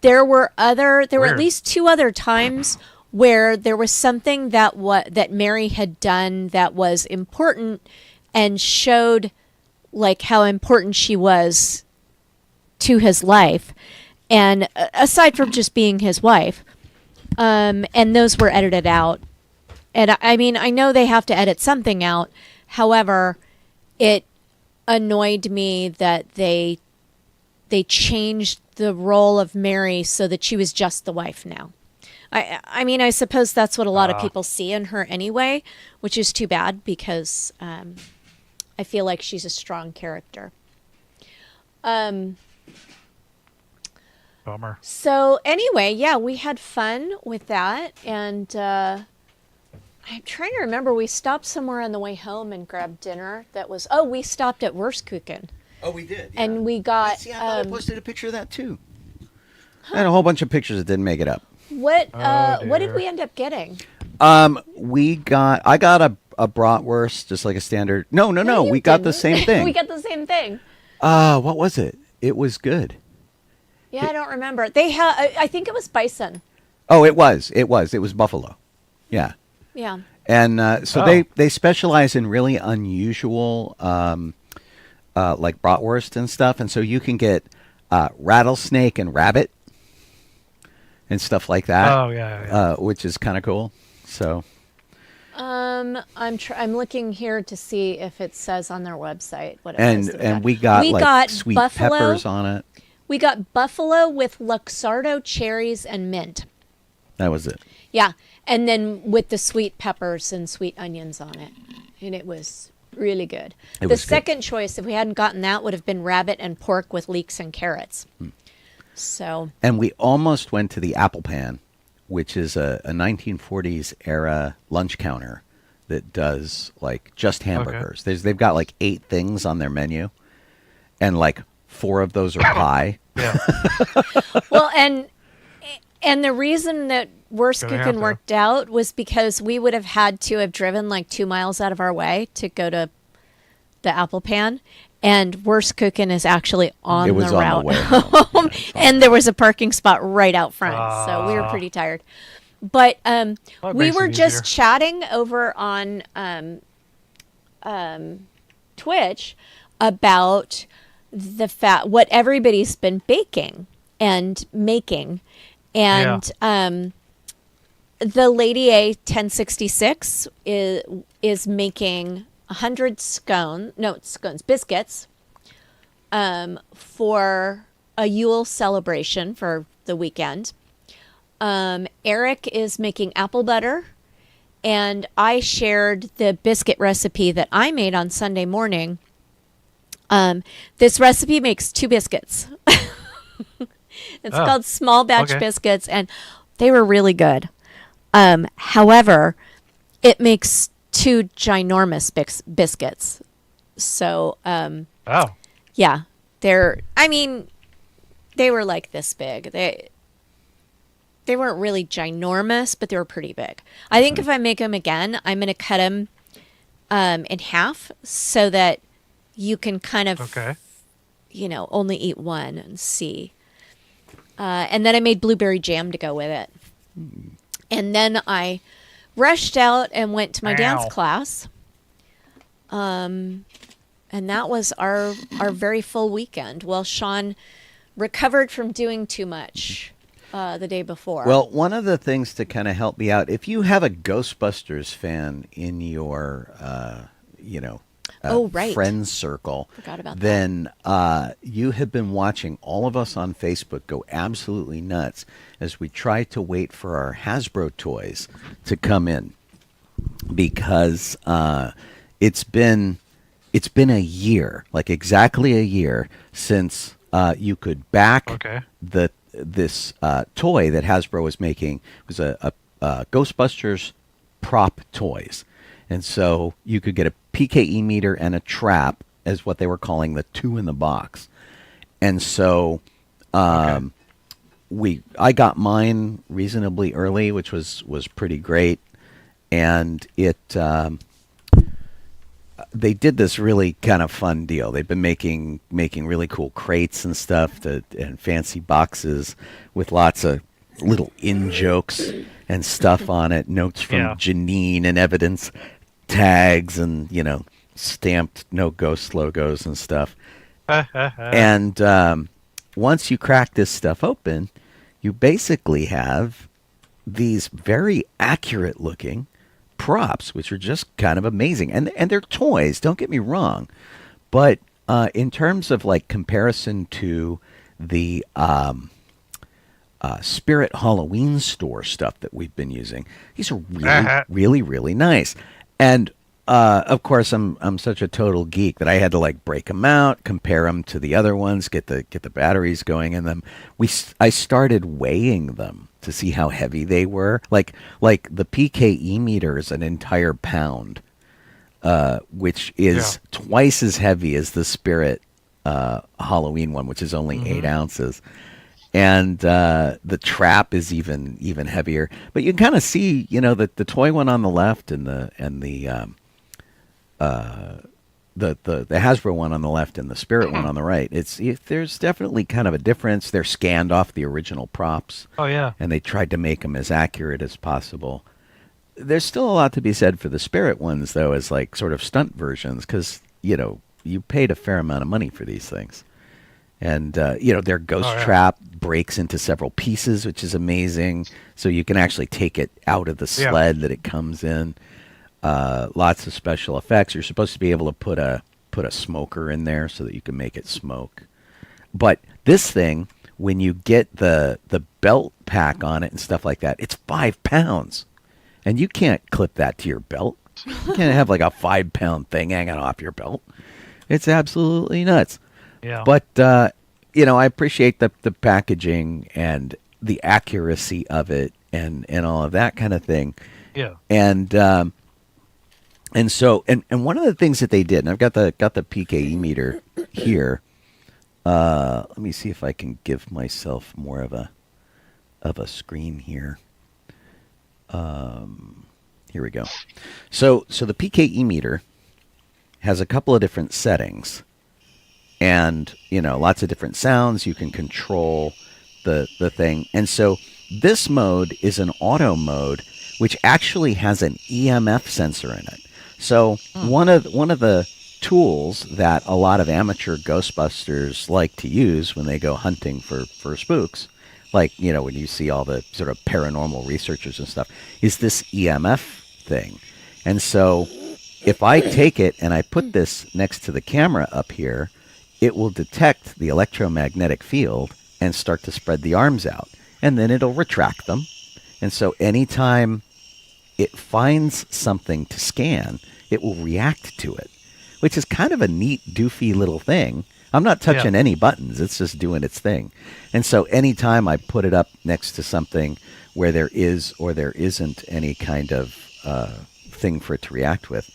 there were at least 2 other times where there was something that Mary had done that was important and showed like how important she was to his life, and aside from just being his wife, and those were edited out. And I mean, I know they have to edit something out. However, it annoyed me that they changed the role of Mary so that she was just the wife now. I mean, I suppose that's what a lot of people see in her anyway, which is too bad because I feel like she's a strong character. Bummer. So anyway, yeah, we had fun with that, and I'm trying to remember. We stopped somewhere on the way home and grabbed dinner. We stopped at Wurstkuchen. Oh, we did. Yeah. And we got. See, I thought I posted a picture of that too. I had a whole bunch of pictures that didn't make it up. What did we end up getting? I got a bratwurst, just like a standard. No. We got the same thing. We got the same thing. What was it? It was good. Yeah, I don't remember. They had. I think it was bison. Oh, it was. It was buffalo. Yeah. Yeah. And so they specialize in really unusual, like bratwurst and stuff. And so you can get rattlesnake and rabbit and stuff like that. Oh yeah. Which is kind of cool. So. I'm looking here to see if it says on their website what it is. And we got sweet buffalo, peppers on it. We got buffalo with Luxardo cherries and mint. That was it. Yeah, and then with the sweet peppers and sweet onions on it, and it was really good. The second choice, if we hadn't gotten that, would have been rabbit and pork with leeks and carrots. So. And we almost went to the Apple Pan, which is a 1940s era lunch counter that does like just hamburgers. Okay. They've got like 8 things on their menu, and like 4 of those are pie. Yeah. Well, and the reason that Worst Cookin' worked out was because we would have had to have driven like 2 miles out of our way to go to the Apple Pan. And Worst Cookin' is actually on the route the way home. And there was a parking spot right out front. So we were pretty tired. But we were just chatting over on Twitch about what everybody's been baking and making. And the Lady A 1066 is making 100 biscuits for a Yule celebration for the weekend. Eric is making apple butter, and I shared the biscuit recipe that I made on Sunday morning. This recipe makes 2 biscuits. It's called small batch biscuits, and they were really good. However, it makes 2 ginormous biscuits. So, yeah, they were like this big. They weren't really ginormous, but they were pretty big. I think if I make them again, I'm going to cut them in half so that you can kind of, only eat one and see. And then I made blueberry jam to go with it. And then I rushed out and went to my dance class. And that was our very full weekend. Well, Sean recovered from doing too much the day before. Well, one of the things to kind of help me out, if you have a Ghostbusters fan in your, friends circle, then you have been watching all of us on Facebook go absolutely nuts as we try to wait for our Hasbro toys to come in, because it's been a year, like exactly a year since you could back this toy that Hasbro was making. It was a Ghostbusters prop toys. And so you could get a PKE meter and a trap, as what they were calling the 2 in the box. And so I got mine reasonably early, which was pretty great. And they did this really kind of fun deal. They've been making really cool crates and stuff and fancy boxes with lots of little in-jokes and stuff on it, notes from Janine and evidence tags and, stamped no ghost logos and stuff. And once you crack this stuff open, you basically have these very accurate looking props, which are just kind of amazing. And they're toys, don't get me wrong. But in terms of like comparison to the Spirit Halloween store stuff that we've been using, these are really, really, really nice. And of course, I'm such a total geek that I had to like break them out, compare them to the other ones, get the batteries going in them. I started weighing them to see how heavy they were. Like the PKE meter is an entire pound, which is twice as heavy as the Spirit Halloween one, which is only 8 ounces. And the trap is even heavier. But you can kind of see, the toy one on the left and the Hasbro one on the left and the Spirit one on the right. There's definitely kind of a difference. They're scanned off the original props. Oh yeah. And they tried to make them as accurate as possible. there's still a lot to be said for the Spirit ones, though, as like sort of stunt versions, because you paid a fair amount of money for these things, and their ghost trap breaks into several pieces, which is amazing. So you can actually take it out of the sled that it comes in. Lots of special effects. You're supposed to be able to put a smoker in there so that you can make it smoke. But this thing, when you get the belt pack on it and stuff like that, it's 5 pounds. And you can't clip that to your belt. You can't have like a 5-pound thing hanging off your belt. It's absolutely nuts. Yeah. But, I appreciate the packaging and the accuracy of it and all of that kind of thing. Yeah. And so one of the things that they did, and I've got the PKE meter here. Let me see if I can give myself more of a screen here. Here we go. So the PKE meter has a couple of different settings, and lots of different sounds. You can control the thing, and so this mode is an auto mode, which actually has an EMF sensor in it. So one of the tools that a lot of amateur Ghostbusters like to use when they go hunting for spooks, like when you see all the sort of paranormal researchers and stuff, is this EMF thing. And so if I take it and I put this next to the camera up here, it will detect the electromagnetic field and start to spread the arms out, and then it'll retract them. And so anytime it finds something to scan, it will react to it, which is kind of a neat, doofy little thing. I'm not touching any buttons. It's just doing its thing. And so anytime I put it up next to something where there is or there isn't any kind of thing for it to react with,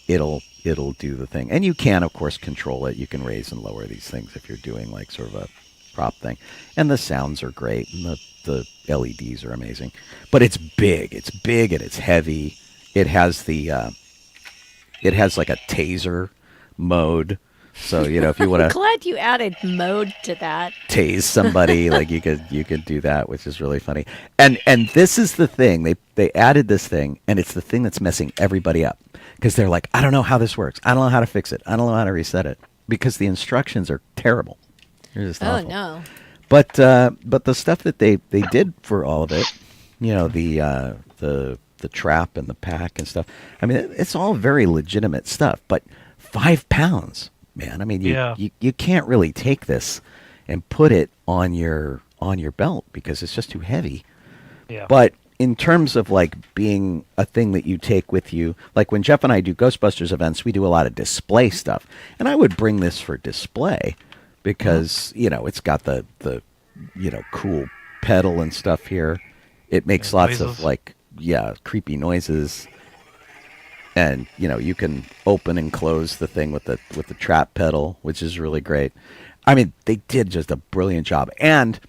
it'll do the thing. And you can, of course, control it. You can raise and lower these things if you're doing like sort of a prop thing. And the sounds are great, and the LEDs are amazing. But it's big. It's big and it's heavy. It has it has like a taser mode. So, if you want to glad you added mode to that. Tase somebody, like you could do that, which is really funny. And this is the thing. They added this thing, and it's the thing that's messing everybody up. Because they're like, I don't know how this works. I don't know how to fix it. I don't know how to reset it. Because the instructions are terrible. They're just awful. No. But the stuff that they did for all of it, the trap and the pack and stuff, I mean, it's all very legitimate stuff. But 5 pounds, man. I mean, you can't really take this and put it on your belt because it's just too heavy. Yeah. But in terms of like being a thing that you take with you, like when Jeff and I do Ghostbusters events, we do a lot of display stuff, and I would bring this for display because it's got the cool pedal and stuff here. It makes lots of like creepy noises. And you can open and close the thing with the trap pedal, which is really great. I mean, they did just a brilliant job. And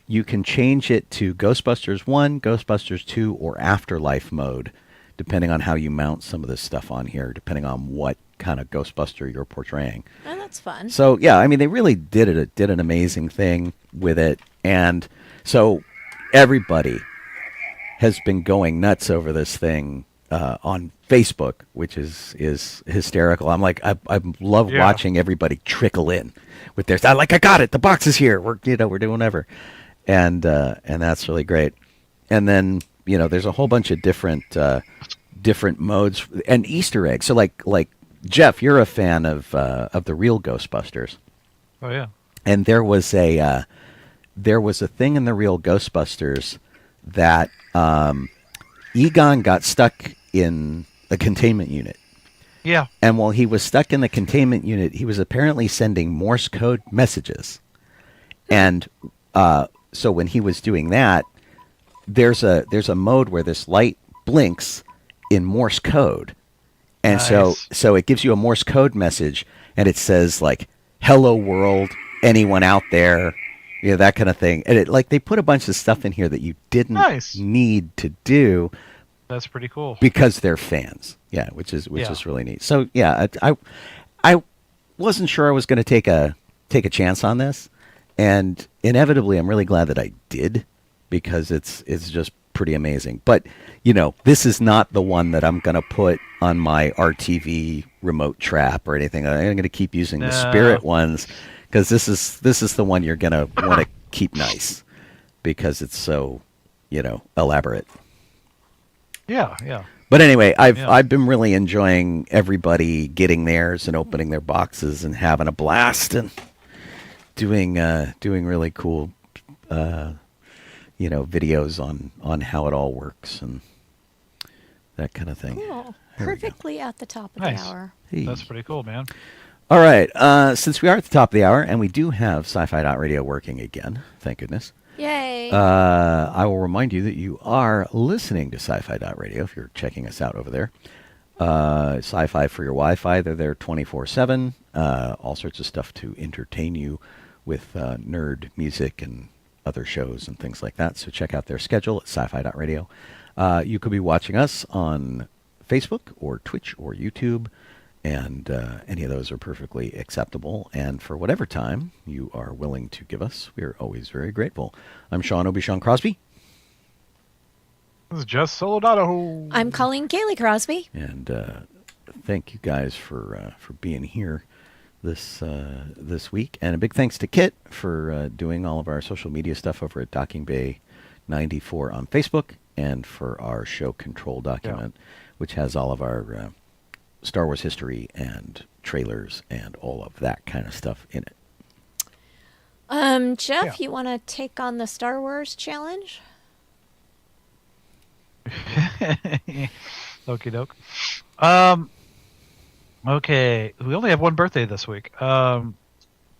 you can change it to Ghostbusters 1, Ghostbusters 2, or Afterlife mode, depending on how you mount some of this stuff on here, depending on what kind of Ghostbuster you're portraying. Oh, that's fun. So yeah, I mean, they really did an amazing thing with it, and so everybody has been going nuts over this thing. On Facebook, which is hysterical. I'm like, I love watching everybody trickle in with their, I got it. The box is here. We're doing whatever, and that's really great. And then there's a whole bunch of different modes and Easter eggs. So like Jeff, you're a fan of the real Ghostbusters. Oh yeah. And there was a thing in the real Ghostbusters that Egon got stuck in a containment unit. Yeah. And while he was stuck in the containment unit, he was apparently sending Morse code messages. And so when he was doing that, there's a mode where this light blinks in Morse code. And nice. so it gives you a Morse code message, and it says like, "Hello world, anyone out there?" That kind of thing. And they put a bunch of stuff in here that you didn't need to do. That's pretty cool. Because they're fans. Yeah, which is really neat. So yeah, I wasn't sure I was going to take a chance on this, and inevitably I'm really glad that I did, because it's just pretty amazing. But, this is not the one that I'm going to put on my RTV remote trap or anything. I'm going to keep using the Spirit ones because this is the one you're going to want to keep nice because it's so, elaborate. Yeah, yeah. But anyway, I've been really enjoying everybody getting theirs and opening their boxes and having a blast and doing really cool videos on how it all works and that kind of thing. Cool. Perfectly at the top of Nice. the hour. Hey. That's pretty cool, man. All right. Since we are at the top of the hour and we do have Sci-Fi Radio working again, thank goodness. Yay. I will remind you that you are listening to Sci-Fi Radio if you're checking us out over there. Sci-Fi for your Wi-Fi. They're there 24/7. All sorts of stuff to entertain you with nerd music and other shows and things like that. So check out their schedule at sci-fi Radio. You could be watching us on Facebook or Twitch or YouTube, and any of those are perfectly acceptable. And for whatever time you are willing to give us, we are always very grateful. I'm Sean Obi-Shawn Crosby. This is just Solo Donoho. I'm Colleen Kaylee Crosby. And thank you guys for being here this week. And a big thanks to Kit for doing all of our social media stuff over at Docking Bay 94 on Facebook, and for our show control document, which has all of our Star Wars history and trailers and all of that kind of stuff in it. Jeff, you want to take on the Star Wars challenge? Okie doke. Okay, we only have one birthday this week.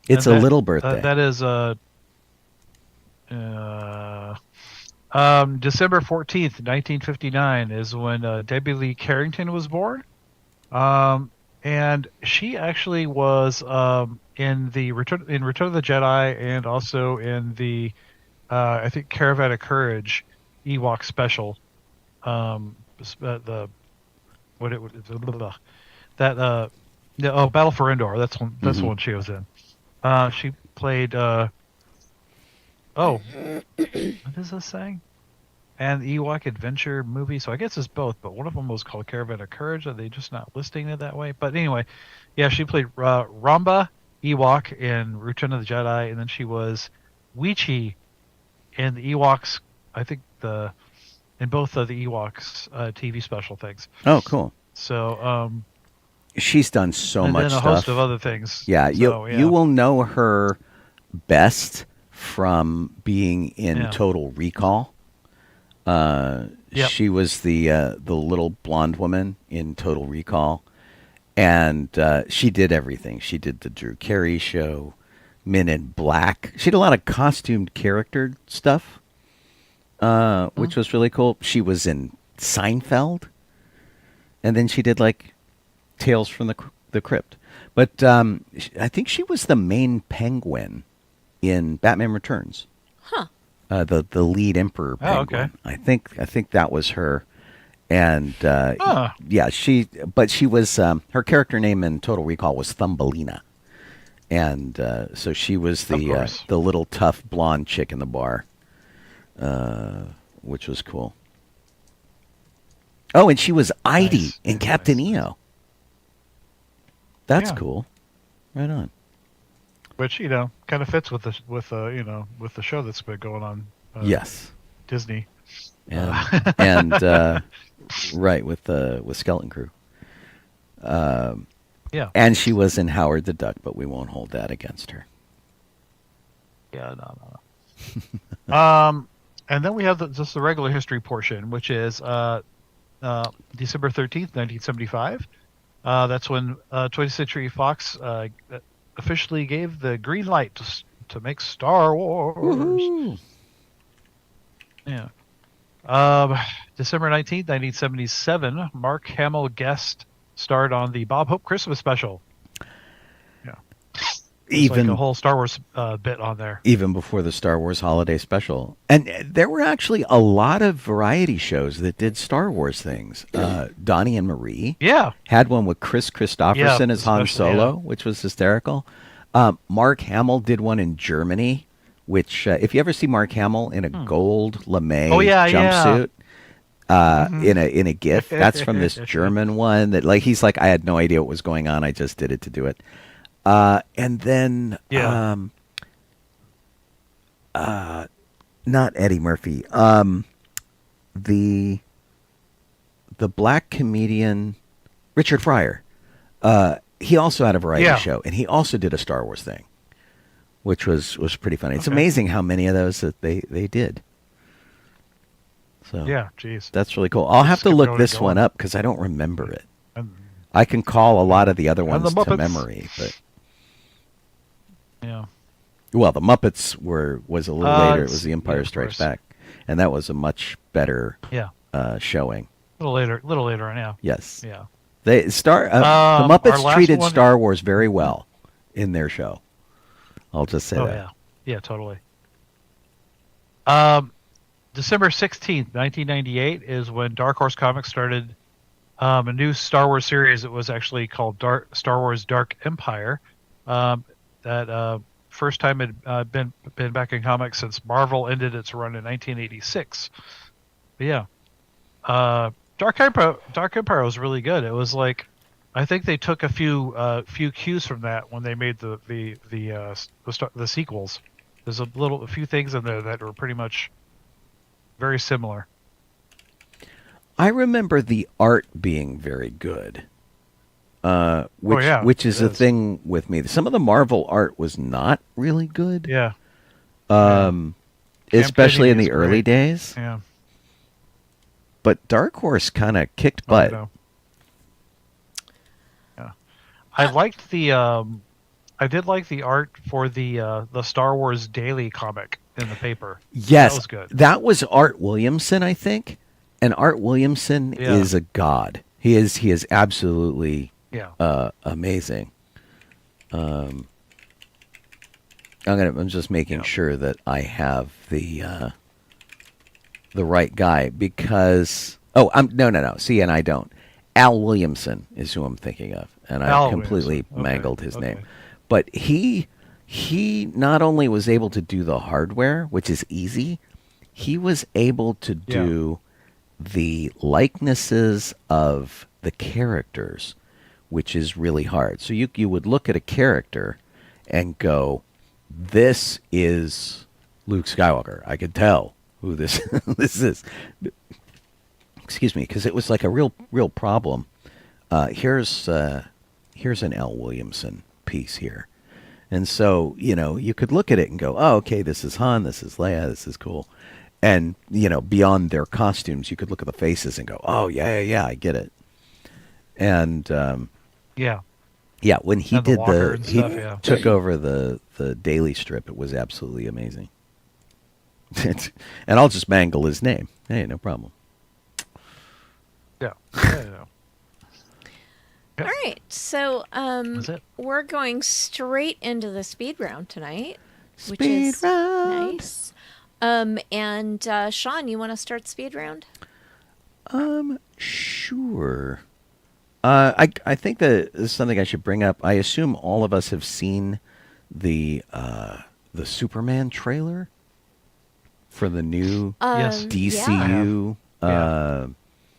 It's a little birthday. That is December 14th, 1959 is when Debbie Lee Carrington was born. And she actually was in Return of the Jedi, and also in the I think Caravan of Courage Ewok special. Battle for Endor. That's the one she was in. She played what is this saying? And the Ewok Adventure movie. So I guess it's both, but one of them was called Caravan of Courage. Are they just not listing it that way? But anyway, yeah, she played Ramba Ewok in Return of the Jedi, and then she was Weechi in the Ewoks. I think in both of the Ewoks TV special things. Oh, cool. So she's done so much and then a stuff. host of other things. Yeah, So, you will know her best from being in Total Recall. She was the little blonde woman in Total Recall, and she did everything. She did the Drew Carey show, Men in Black. She did a lot of costumed character stuff, which was really cool. She was in Seinfeld, and then she did like Tales from the Crypt. But I think she was the main Penguin in Batman Returns. Huh. The lead Emperor Penguin. Okay. I think that was her. And she was her character name in Total Recall was Thumbelina. And so she was the little tough blonde chick in the bar, which was cool. Oh, and she was Idie in Captain EO. That's cool. Right on. Which kind of fits with the show that's been going on. Yes. Disney. And right with Skeleton Crew. And she was in Howard the Duck, but we won't hold that against her. Yeah, no. And then we have just the regular history portion, which is December 13th, 1975. That's when 20th Century Fox officially gave the green light to make Star Wars. Woo-hoo. Yeah. December 19th, 1977, Mark Hamill guest starred on the Bob Hope Christmas special. Yeah. Even like a whole Star Wars bit on there. Even before the Star Wars holiday special. And there were actually a lot of variety shows that did Star Wars things. Donnie and Marie had one with Chris Christopherson as Han Solo, which was hysterical. Mark Hamill did one in Germany which if you ever see Mark Hamill in a gold lame jumpsuit in a GIF, that's from this German one that he's like, I had no idea what was going on. I just did it to do it. And then not Eddie Murphy. The black comedian Richard Pryor. He also had a variety show, and he also did a Star Wars thing, which was pretty funny. It's amazing how many of those that they did. So geez, that's really cool. I'll have to look this one up because I don't remember it. I can call a lot of the other ones to memory, but well, the Muppets was a little later. It was The Empire Strikes Back, and that was a much better showing. A little later on, yeah. Yes. Yeah. The Muppets treated Star Wars very well in their show. I'll just say that. Yeah, totally. December 16th, 1998 is when Dark Horse Comics started a new Star Wars series. It was actually called Star Wars Dark Empire. That first time it had been back in comics since Marvel ended its run in 1986. But yeah. Dark Empire was really good. It was like, I think they took a few cues from that when they made the sequels. There's a few things in there that were pretty much very similar. I remember the art being very good, which is a thing with me. Some of the Marvel art was not really good. Yeah. Especially in the early days. Yeah. But Dark Horse kind of kicked butt. Yeah, I liked the. I did like the art for the Star Wars Daily comic in the paper. Yes, that was good. That was Art Williamson, I think, and Art Williamson is a god. He is absolutely amazing. I'm just making sure that I have the right guy because no. See, and I don't. Al Williamson is who I'm thinking of, and I completely mangled his name. But he not only was able to do the hardware, which is easy, he was able to do the likenesses of the characters, which is really hard. So you would look at a character and go, "This is Luke Skywalker." I could tell who this is. Excuse me, because it was like a real problem. Here's an L. Williamson piece here, and so you could look at it and go, "Oh, okay, this is Han, this is Leia, this is cool," and beyond their costumes, you could look at the faces and go, "Oh yeah, I get it." And when he did took over the daily strip, it was absolutely amazing. And I'll just mangle his name. Hey, no problem. Yeah. All right, so we're going straight into the speed round tonight, which is nice. And Sean, you want to start speed round? Sure. I think that this is something I should bring up. I assume all of us have seen the Superman trailer for the new DCU.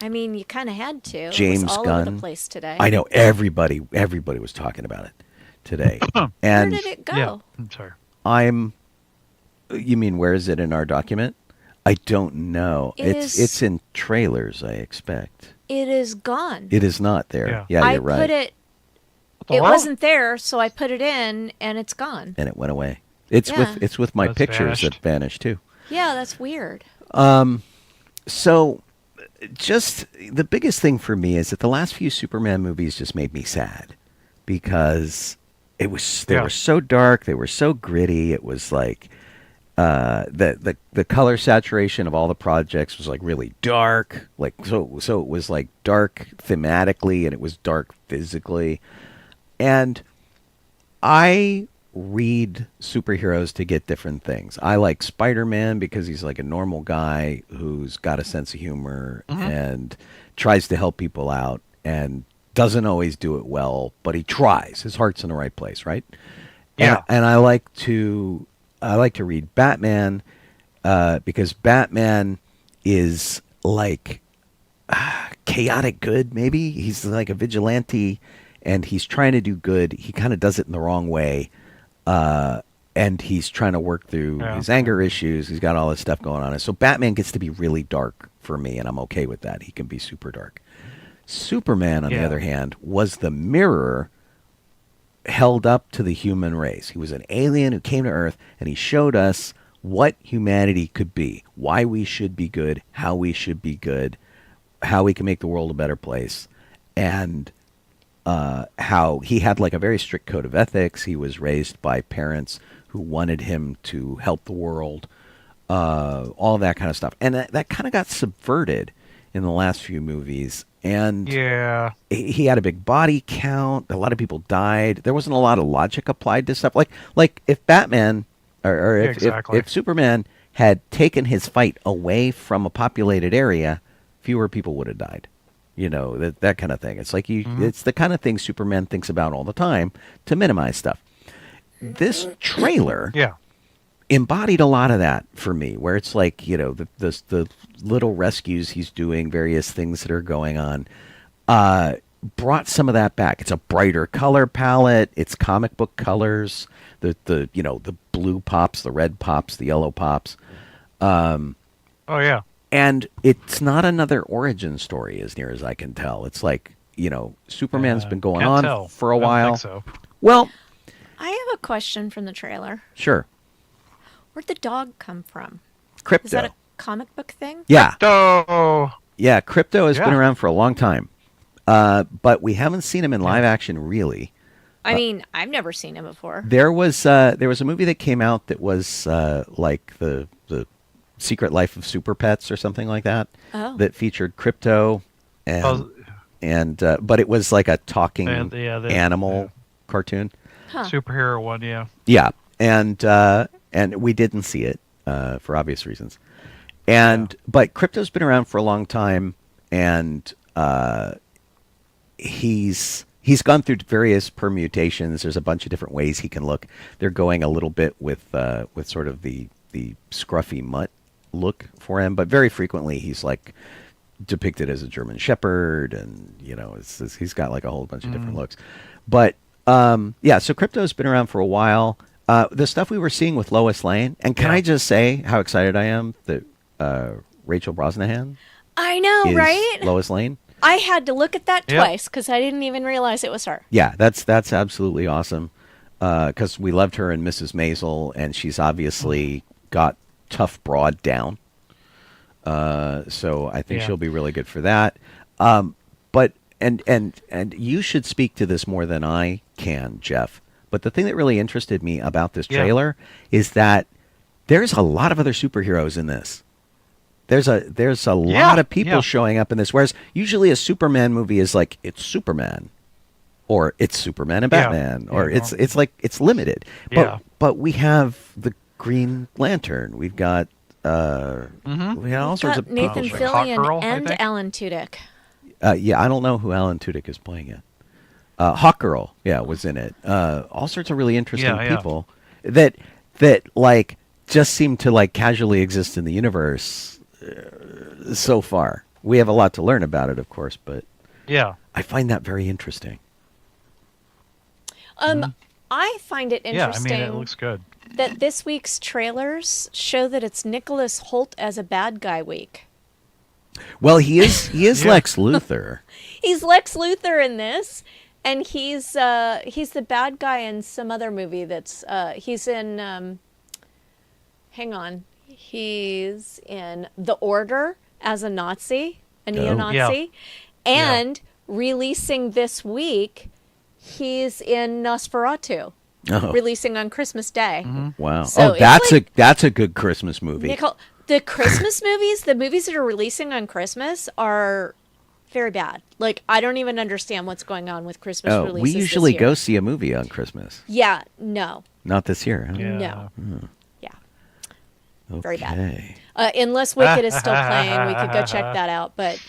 I mean, you kind of had to. James it was all Gunn. over the place today. I know everybody was talking about it today. And where did it go? Yeah, I'm sorry. You mean where is it in our document? I don't know. It's in trailers, I expect. It is gone. It is not there. Yeah, you're right. I put it. It wasn't there, so I put it in, and it's gone. And it went away. It's with my pictures that vanished too. Yeah, that's weird. So, just the biggest thing for me is that the last few Superman movies just made me sad because they were so dark, they were so gritty. It was like the color saturation of all the projects was like really dark, like so it was like dark thematically and it was dark physically. And I read superheroes to get different things. I like Spider-Man because he's like a normal guy who's got a sense of humor and tries to help people out and doesn't always do it well, but he tries. His heart's in the right place, right? Yeah. And I like to I like to read Batman because Batman is like chaotic good, maybe. He's like a vigilante, and he's trying to do good. He kind of does it in the wrong way, and he's trying to work through his anger issues. He's got all this stuff going on. And so Batman gets to be really dark for me, and I'm okay with that. He can be super dark. Superman, on the other hand, was the mirror held up to the human race. He was an alien who came to Earth, and he showed us what humanity could be, why we should be good, how we should be good, how we can make the world a better place, and how he had like a very strict code of ethics. He was raised by parents who wanted him to help the world, all that kind of stuff. And that kind of got subverted in the last few movies. And he had a big body count. A lot of people died. There wasn't a lot of logic applied to stuff. Like if Batman or if Superman had taken his fight away from a populated area, fewer people would have died. You know, that kind of thing. It's like it's the kind of thing Superman thinks about all the time to minimize stuff. This trailer embodied a lot of that for me, where it's like, you know, the little rescues he's doing, various things that are going on, brought some of that back. It's a brighter color palette. It's comic book colors. The blue pops, the red pops, the yellow pops. And it's not another origin story, as near as I can tell. It's like, you know, Superman's been going on for a while. So. Well, I have a question from the trailer. Sure. Where'd the dog come from? Crypto. Is that a comic book thing? Yeah. Crypto. Yeah, Crypto has been around for a long time. But we haven't seen him in live action, really. I mean, I've never seen him before. There was a movie that came out that was like the Secret Life of Super Pets or something like that. Oh. That featured Crypto and but it was like a talking animal cartoon. Huh. Superhero one, Yeah, and we didn't see it for obvious reasons. But Crypto's been around for a long time, and he's gone through various permutations. There's a bunch of different ways he can look. They're going a little bit with sort of the scruffy mutt look for him, but very frequently he's like depicted as a German Shepherd, and you know, he's got like a whole bunch of different looks. But so Crypto's been around for a while. The stuff we were seeing with Lois Lane, and can I just say how excited I am that Rachel Brosnahan I know, is right? Lois Lane. I had to look at that twice because I didn't even realize it was her. Yeah, that's absolutely awesome because we loved her in Mrs. Maisel, and she's obviously got tough broad down. So I think she'll be really good for that. But you should speak to this more than I can, Jeff. But the thing that really interested me about this trailer is that there's a lot of other superheroes in this. There's a lot of people showing up in this, whereas usually a Superman movie is like, it's Superman, or it's Superman and Batman, or it's like it's limited. But we have the Green Lantern. We've got we got all sorts of Nathan people. Fillion and Alan Tudyk. I don't know who Alan Tudyk is playing yet. Hawkgirl, was in it. All sorts of really interesting people that like just seem to like casually exist in the universe so far. We have a lot to learn about it, of course, but I find that very interesting. I find it interesting. I mean, it looks good. That this week's trailers show that it's Nicholas Hoult as a bad guy week. Well, he is Lex Luthor. He's Lex Luthor in this, and he's the bad guy in some other movie that's he's in hang on. He's in The Order as a Nazi, a neo-Nazi, and releasing this week, he's in Nosferatu. Releasing on Christmas Day. Wow! So that's a good Christmas movie. The Christmas movies, the movies that are releasing on Christmas, are very bad. Like, I don't even understand what's going on with Christmas releases. We usually go see a movie on Christmas. Yeah, no, not this year. Huh? no, Okay. very bad. Unless Wicked is still playing, we could go check that out. But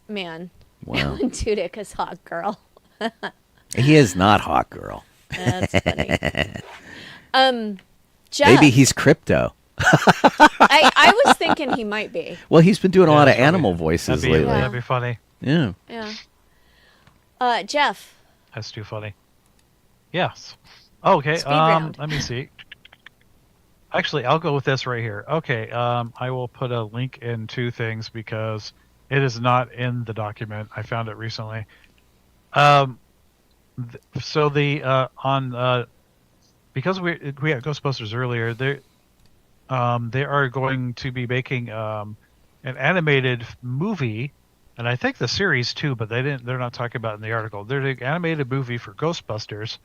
man, Alan Tudyk is hot girl. He is not hot girl. That's funny. Jeff, Maybe he's crypto. I was thinking he might be. Well, he's been doing a lot of that'd animal voices lately. That'd be funny. Yeah. Yeah. Jeff. That's too funny. Yes. Okay. Speed round. Let me see. Actually, I'll go with this right here. Okay. I will put a link in two things because it is not in the document. I found it recently. So because we had Ghostbusters earlier, they are going to be making an animated movie, and I think the series too, but they're not talking about it in the article. They're an animated movie for Ghostbusters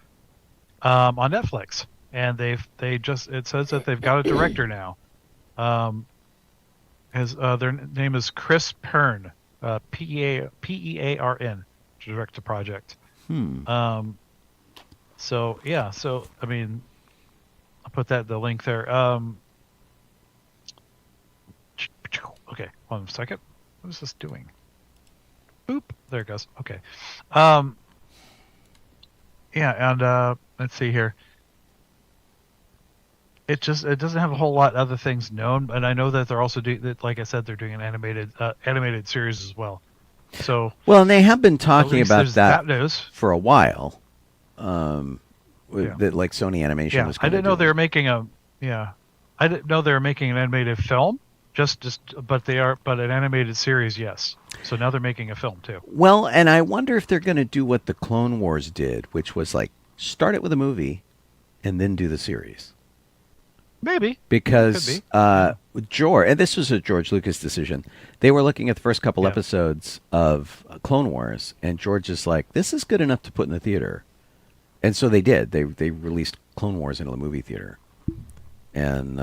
on Netflix, and it says that they've got a director now. Their name is Chris Pern, Pearn, to direct the project. So I mean, I'll put the link there. Okay, one second. What is this doing? Boop. There it goes. Okay. Yeah, and let's see here. It doesn't have a whole lot of other things known, and I know that they're also like I said, they're doing an animated series as well. So well, and they have been talking about that news for a while. That like Sony Animation was. I didn't know they were making I didn't know they were making an animated film. But an animated series, yes. So now they're making a film too. Well, and I wonder if they're going to do what the Clone Wars did, which was like start it with a movie, and then do the series. Maybe because George, and this was a George Lucas decision. They were looking at the first couple episodes of Clone Wars, and George is like, "This is good enough to put in the theater," and so they did. They released Clone Wars into the movie theater, and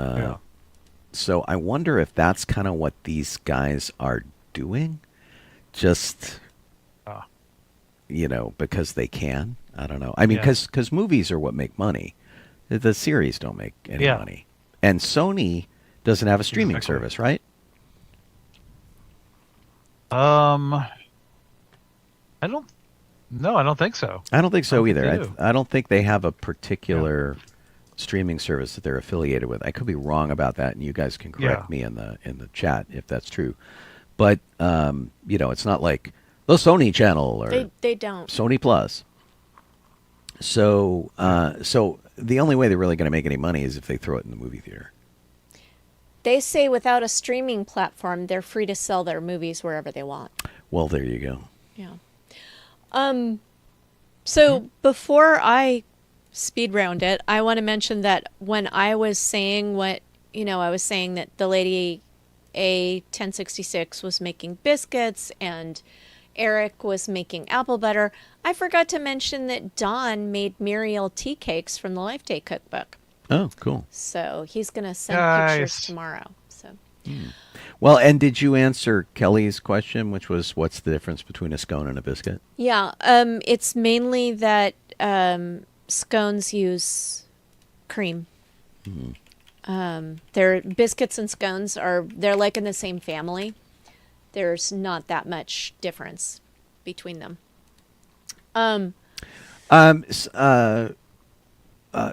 so I wonder if that's kind of what these guys are doing, just because they can. I don't know. I mean, because movies are what make money. The series don't make any money. And Sony doesn't have a streaming service, right? I don't think so. I don't think so either. I don't think they have a particular streaming service that they're affiliated with. I could be wrong about that, and you guys can correct me in the chat if that's true. But it's not like the Sony channel or they don't. Sony Plus. So the only way they're really going to make any money is if they throw it in the movie theater. They say without a streaming platform, they're free to sell their movies wherever they want. Well, there you go. Yeah. So before I speed round it, I want to mention that when I was saying I was saying that the lady A1066 was making biscuits and Eric was making apple butter. I forgot to mention that Don made Muriel tea cakes from the Life Day cookbook. Oh, cool. So he's going to send pictures tomorrow. So. Well, and did you answer Kelly's question, which was what's the difference between a scone and a biscuit? Yeah, it's mainly that scones use cream. Their biscuits and scones they're like in the same family. There's not that much difference between them.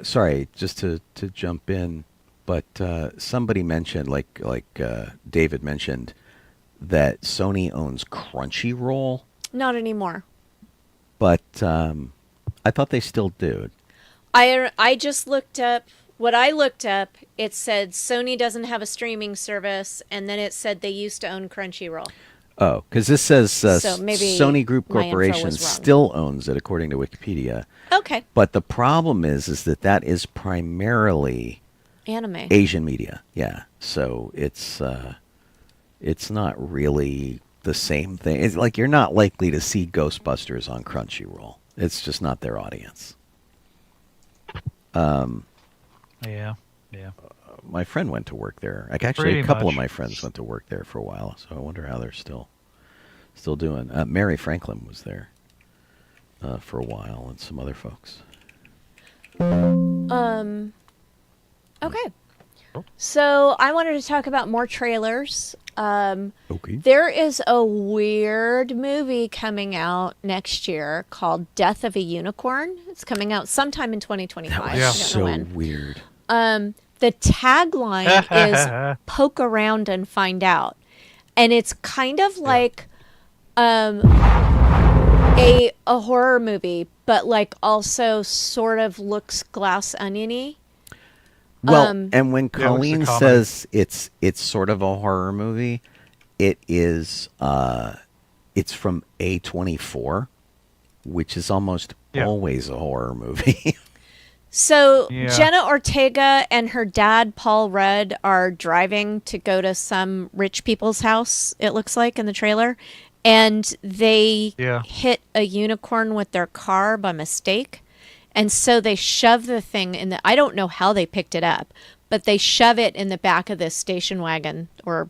Sorry, just to jump in, but somebody mentioned, like David mentioned, that Sony owns Crunchyroll. Not anymore. But I thought they still do. I just looked up. What I looked up, it said Sony doesn't have a streaming service, and then it said they used to own Crunchyroll. Oh, because this says so maybe Sony Group Corporation still owns it, according to Wikipedia. Okay. But the problem is that is primarily anime, Asian media. Yeah, so it's not really the same thing. It's like you're not likely to see Ghostbusters on Crunchyroll. It's just not their audience. Yeah. My friend went to work there. Actually, a couple of my friends went to work there for a while, so I wonder how they're still doing. Mary Franklin was there for a while, and some other folks. Okay. So I wanted to talk about more trailers. Okay. There is a weird movie coming out next year called Death of a Unicorn. It's coming out sometime in 2025. That was so weird. The tagline is "Poke around and find out," and it's kind of like a horror movie, but like also sort of looks Glass Onion-y. Well, and when Yeah, Colleen says it's sort of a horror movie, it is it's from A24, which is almost always a horror movie. So Jenna Ortega and her dad, Paul Rudd, are driving to go to some rich people's house, it looks like, in the trailer. And they hit a unicorn with their car by mistake. And so they shove the thing in the... I don't know how they picked it up, but they shove it in the back of this station wagon or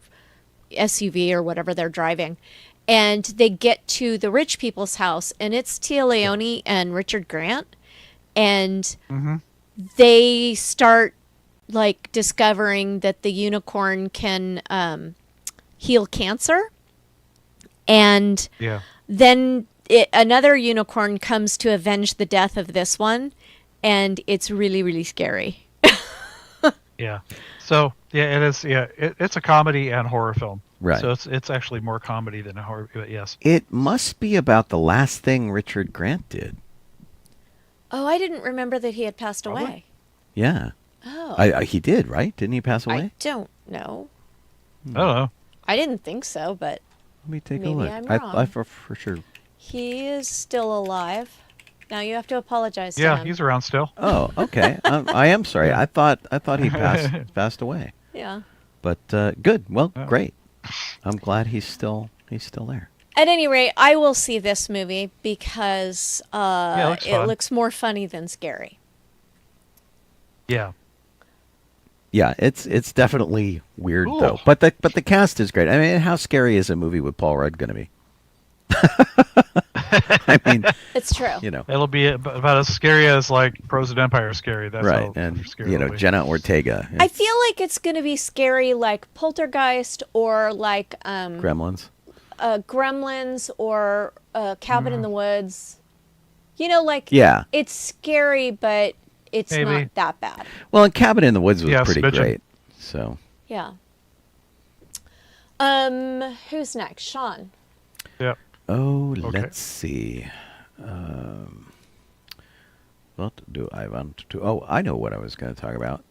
SUV or whatever they're driving. And they get to the rich people's house, and it's Tia Leone and Richard Grant. And they start like discovering that the unicorn can heal cancer. And then another unicorn comes to avenge the death of this one. And it's really, really scary. Yeah. So, it is. Yeah, it's a comedy and horror film. Right. So it's actually more comedy than a horror. But yes. It must be about the last thing Richard Grant did. Oh, I didn't remember that he had passed away. Yeah. Oh. He did, right? Didn't he pass away? I don't know. I don't know. I didn't think so, but Let me take maybe a look. I'm I wrong. for sure. He is still alive. Now you have to apologize to him. Yeah, he's around still. Oh, okay. I am sorry. I thought he passed away. Yeah. But good. Well, great. I'm glad he's still there. At any rate, I will see this movie because it looks more funny than scary. Yeah. Yeah, it's definitely weird Cool. though. But the cast is great. I mean, how scary is a movie with Paul Rudd going to be? I mean, It's true. you know, It'll be about as scary as like Frozen Empire scary. That's right? how And scary you know, it'll be. Jenna Ortega, I feel like it's going to be scary like Poltergeist or like Gremlins. Gremlins or Cabin in the Woods. You know, like Yeah. it's scary, but it's Maybe. not that bad. Well, and Cabin in the Woods was Yeah, pretty smidgen. great. So Yeah. Who's next? Sean. Yeah. okay. Okay. Let's see. What do I want to? Oh, I know what I was going to talk about.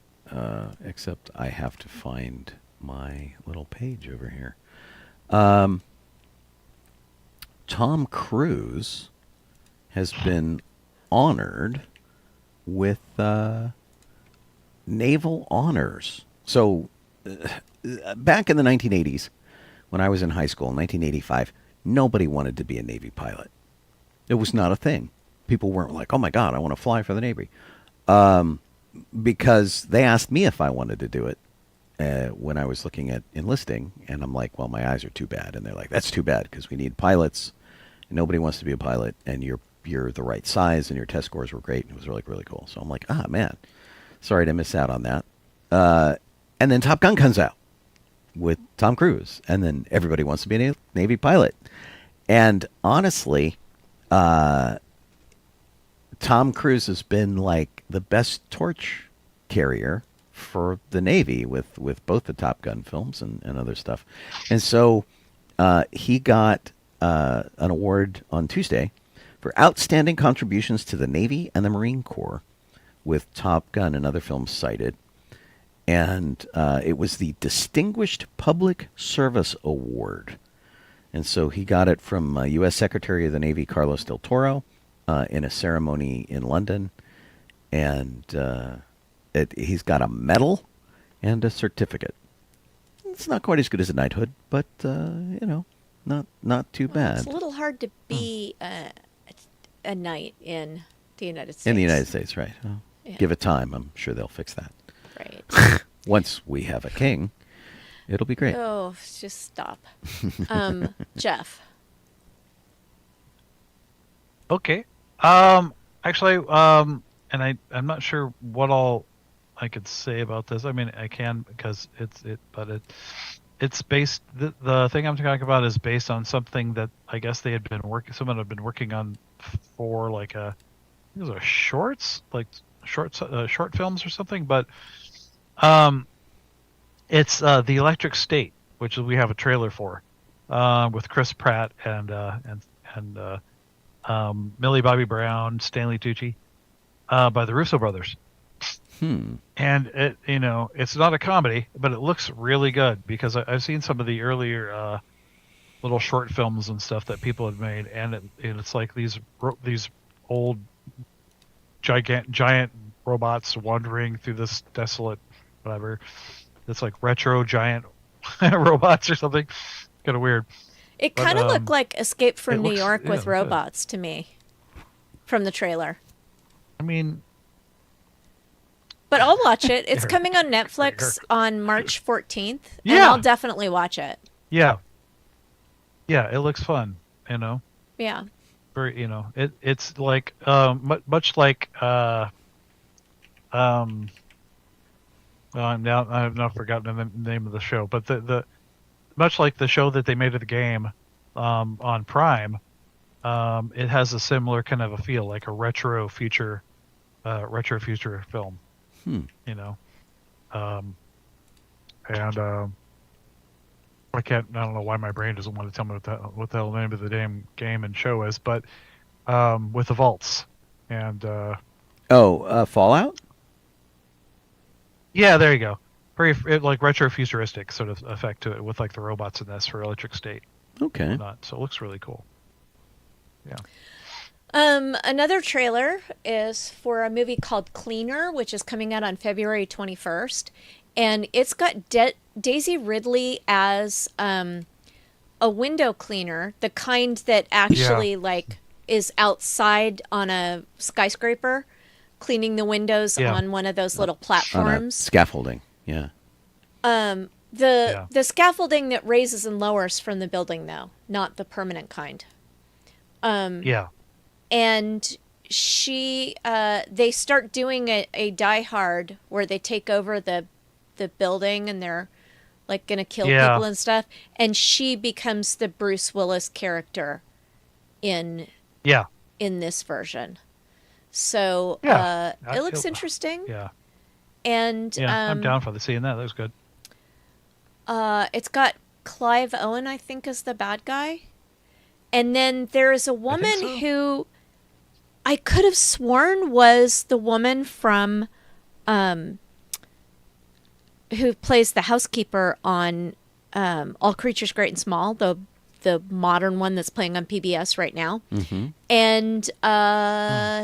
Except I have to find my little page over here. Tom Cruise has been honored with naval honors. So back in the 1980s, when I was in high school in 1985, nobody wanted to be a Navy pilot. It was not a thing. People weren't like, oh my God, I want to fly for the Navy. Because they asked me if I wanted to do it when I was looking at enlisting. And I'm like, well, my eyes are too bad. And they're like, that's too bad because we need pilots. And nobody wants to be a pilot. And you're the right size and your test scores were great. And it was really, really cool. So I'm like, man, sorry to miss out on that. And then Top Gun comes out with Tom Cruise. And then everybody wants to be a Navy pilot. And honestly, Tom Cruise has been like the best torch carrier for the Navy with both the Top Gun films and other stuff. And so he got an award on Tuesday for outstanding contributions to the Navy and the Marine Corps with Top Gun and other films cited. And it was the Distinguished Public Service Award. And so he got it from U.S. Secretary of the Navy Carlos del Toro in a ceremony in London. And he's got a medal and a certificate. It's not quite as good as a knighthood, but, not too bad. It's a little hard to be a knight in the United States. In the United States, right. Well, Yeah. Give it time. I'm sure they'll fix that. Right. Once we have a king, it'll be great. Oh, just stop. Jeff. Okay. Actually, and I'm not sure what all I could say about this. I mean, I can because it's based. The thing I'm talking about is based on something that I guess they had been someone had been working on for like these are shorts, like short films or something. But It's The Electric State, which we have a trailer for, with Chris Pratt and Millie Bobby Brown, Stanley Tucci, by the Russo brothers. And it's not a comedy, but it looks really good because I've seen some of the earlier little short films and stuff that people had made, and it's like these old giant robots wandering through this desolate whatever. It's like retro giant robots or something. Kind of weird. It kind of looked like Escape from New York with robots to me from the trailer. I mean, but I'll watch it. It's coming on Netflix on March 14th, and Yeah. I'll definitely watch it. yeah, it looks fun. Yeah. Very, it's like much like well, I've now forgotten the name of the show, but the much like the show that they made of the game on Prime, it has a similar kind of a feel, like a retro future film. I don't know why my brain doesn't want to tell me what the hell the name of the damn game and show is, but with the vaults and Fallout. yeah, there you go. Very like retro futuristic sort of effect to it with like the robots in this for Electric State. Okay. So it looks really cool. Yeah. Another trailer is for a movie called Cleaner, which is coming out on February 21st. And it's got Daisy Ridley as a window cleaner, the kind that actually is outside on a skyscraper, cleaning the windows on one of those little platforms. Scaffolding, yeah. The scaffolding that raises and lowers from the building, though, not the permanent kind. And they start doing a Die Hard where they take over the building and they're like gonna kill people and stuff, and she becomes the Bruce Willis character in this version. So it looks interesting. And I'm down for seeing that. That was good. It's got Clive Owen, I think, as the bad guy. And then there is a woman who I could have sworn was the woman from who plays the housekeeper on All Creatures Great and Small, the modern one that's playing on PBS right now. Mm-hmm. And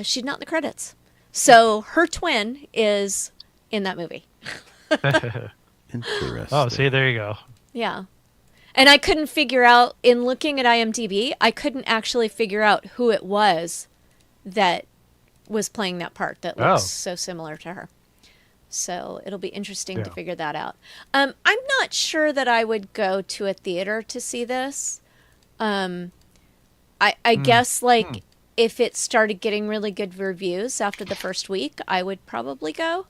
she's not in the credits. So her twin is in that movie. Interesting. Oh, see, there you go. Yeah. And I couldn't figure out, in looking at IMDb, I couldn't actually figure out who it was that was playing that part that looks so similar to her. So it'll be interesting to figure that out. I'm not sure that I would go to a theater to see this. I guess, if it started getting really good reviews after the first week, I would probably go.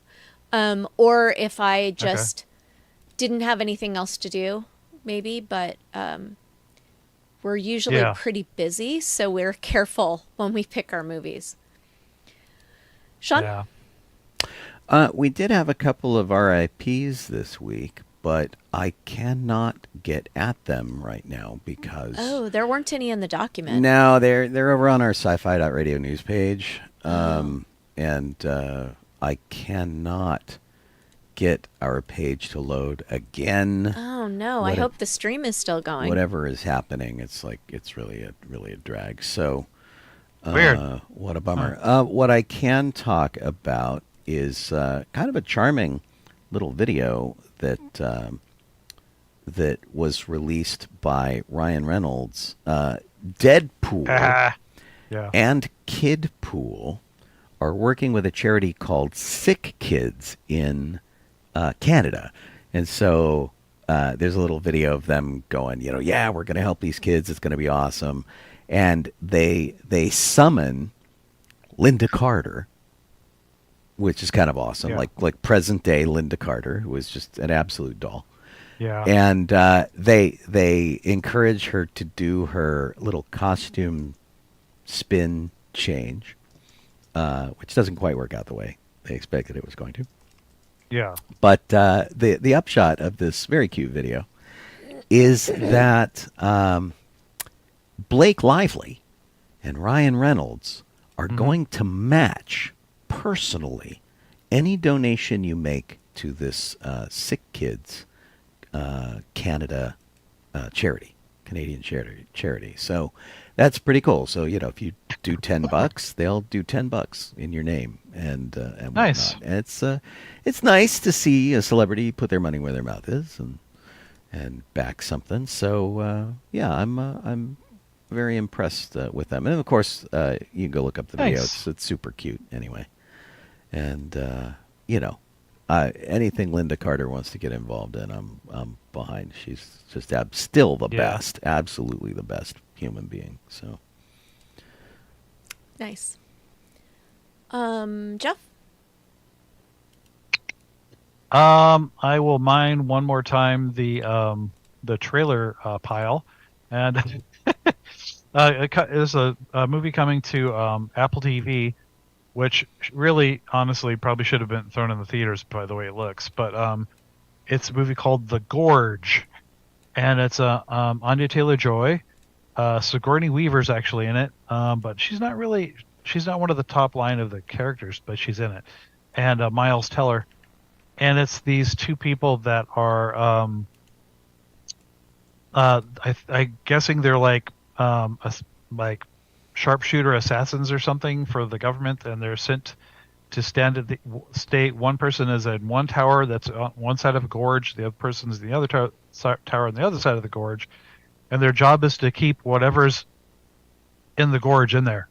Or if I just didn't have anything else to do, maybe. But we're usually pretty busy, so we're careful when we pick our movies. Sean? Yeah. We did have a couple of RIPs this week, but I cannot get at them right now because... Oh, there weren't any in the document. No, they're over on our sci-fi.radio news page. And I cannot get our page to load again. Oh, no. I hope the stream is still going. Whatever is happening, it's really a drag. So, weird. What a bummer. What I can talk about is kind of a charming little video that was released by Ryan Reynolds. Deadpool and Kidpool are working with a charity called Sick Kids in Canada. And so there's a little video of them going, we're going to help these kids. It's going to be awesome. And they summon Lynda Carter, which is kind of awesome, like present day Lynda Carter, who was just an absolute doll. Yeah. And they encourage her to do her little costume spin change, which doesn't quite work out the way they expected it was going to. Yeah. But the upshot of this very cute video is that Blake Lively and Ryan Reynolds are going to match personally any donation you make to this Sick Kids Canada Canadian charity. So that's pretty cool. So if you do $10, they'll do $10 in your name and whatnot. Nice. And it's nice to see a celebrity put their money where their mouth is and back something. So I'm very impressed with them. And of course, you can go look up the video. Nice. It's super cute anyway. And anything Lynda Carter wants to get involved in, I'm behind. She's just still the best, absolutely the best human being. So Nice. Jeff? I will mine one more time the trailer pile, and there's a movie coming to Apple TV, which really, honestly, probably should have been thrown in the theaters by the way it looks. But it's a movie called The Gorge, and it's Anya Taylor-Joy. Sigourney Weaver's actually in it, but she's not one of the top line of the characters, but she's in it. And Miles Teller. And it's these two people that are, I'm guessing they're like sharpshooter assassins or something for the government, and they're sent to stand at the state. One person is in one tower that's on one side of a gorge, the other person's in the other tower on the other side of the gorge, and their job is to keep whatever's in the gorge in there.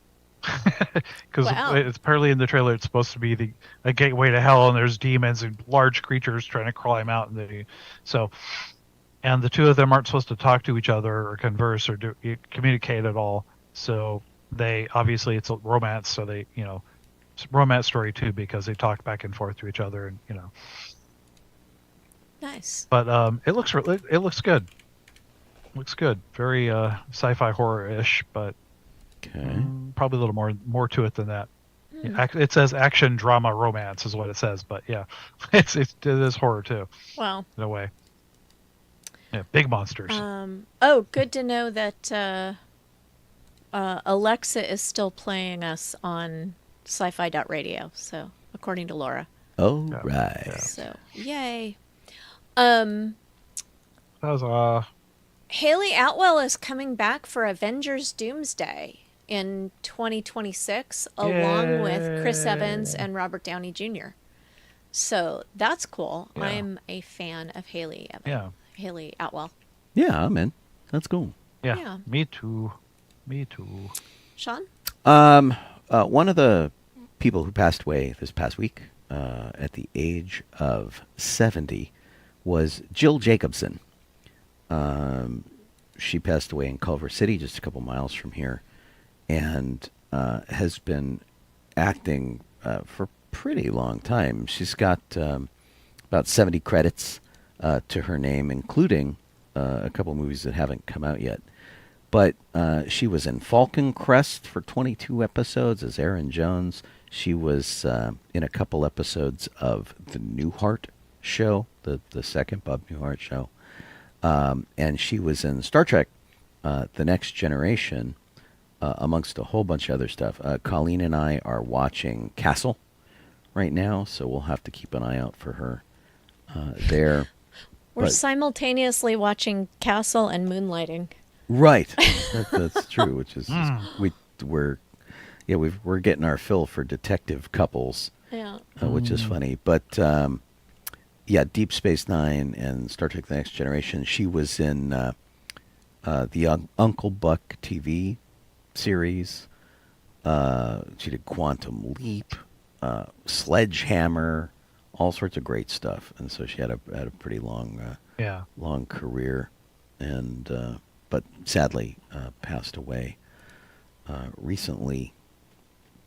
Because it's apparently in the trailer it's supposed to be a gateway to hell, and there's demons and large creatures trying to climb out, and the two of them aren't supposed to talk to each other or converse or communicate at all. So they obviously it's a romance, so they it's a romance story too, because they talk back and forth to each other, and Nice. But it looks good. Looks good. Very sci-fi horror-ish, but probably a little more to it than that. It says action, drama, romance is what it says, but yeah, it is horror too. Wow. In a way. Yeah, big monsters. Good to know that Alexa is still playing us on sci-fi.radio, so according to Laura. Oh, right. Yeah. So, yay. That was Haley Atwell is coming back for Avengers Doomsday in 2026, along with Chris Evans and Robert Downey Jr. So that's cool. Yeah. I'm a fan of Haley Atwell. Yeah, I'm in. That's cool. Yeah. Me too. Sean? One of the people who passed away this past week at the age of 70 was Jill Jacobson. She passed away in Culver City, just a couple miles from here, and has been acting for a pretty long time. She's got about 70 credits to her name, including a couple movies that haven't come out yet. But she was in Falcon Crest for 22 episodes as Aaron Jones. She was in a couple episodes of the Newhart show, the second Bob Newhart show. And she was in Star Trek, The Next Generation, amongst a whole bunch of other stuff. Colleen and I are watching Castle right now, so we'll have to keep an eye out for her there. We're simultaneously watching Castle and Moonlighting. Right, that's true. Which is we're getting our fill for detective couples, which is funny. But Deep Space Nine and Star Trek: The Next Generation. She was in the Uncle Buck TV series. She did Quantum Leap, Sledgehammer, all sorts of great stuff. And so she had a pretty long career, and but sadly passed away recently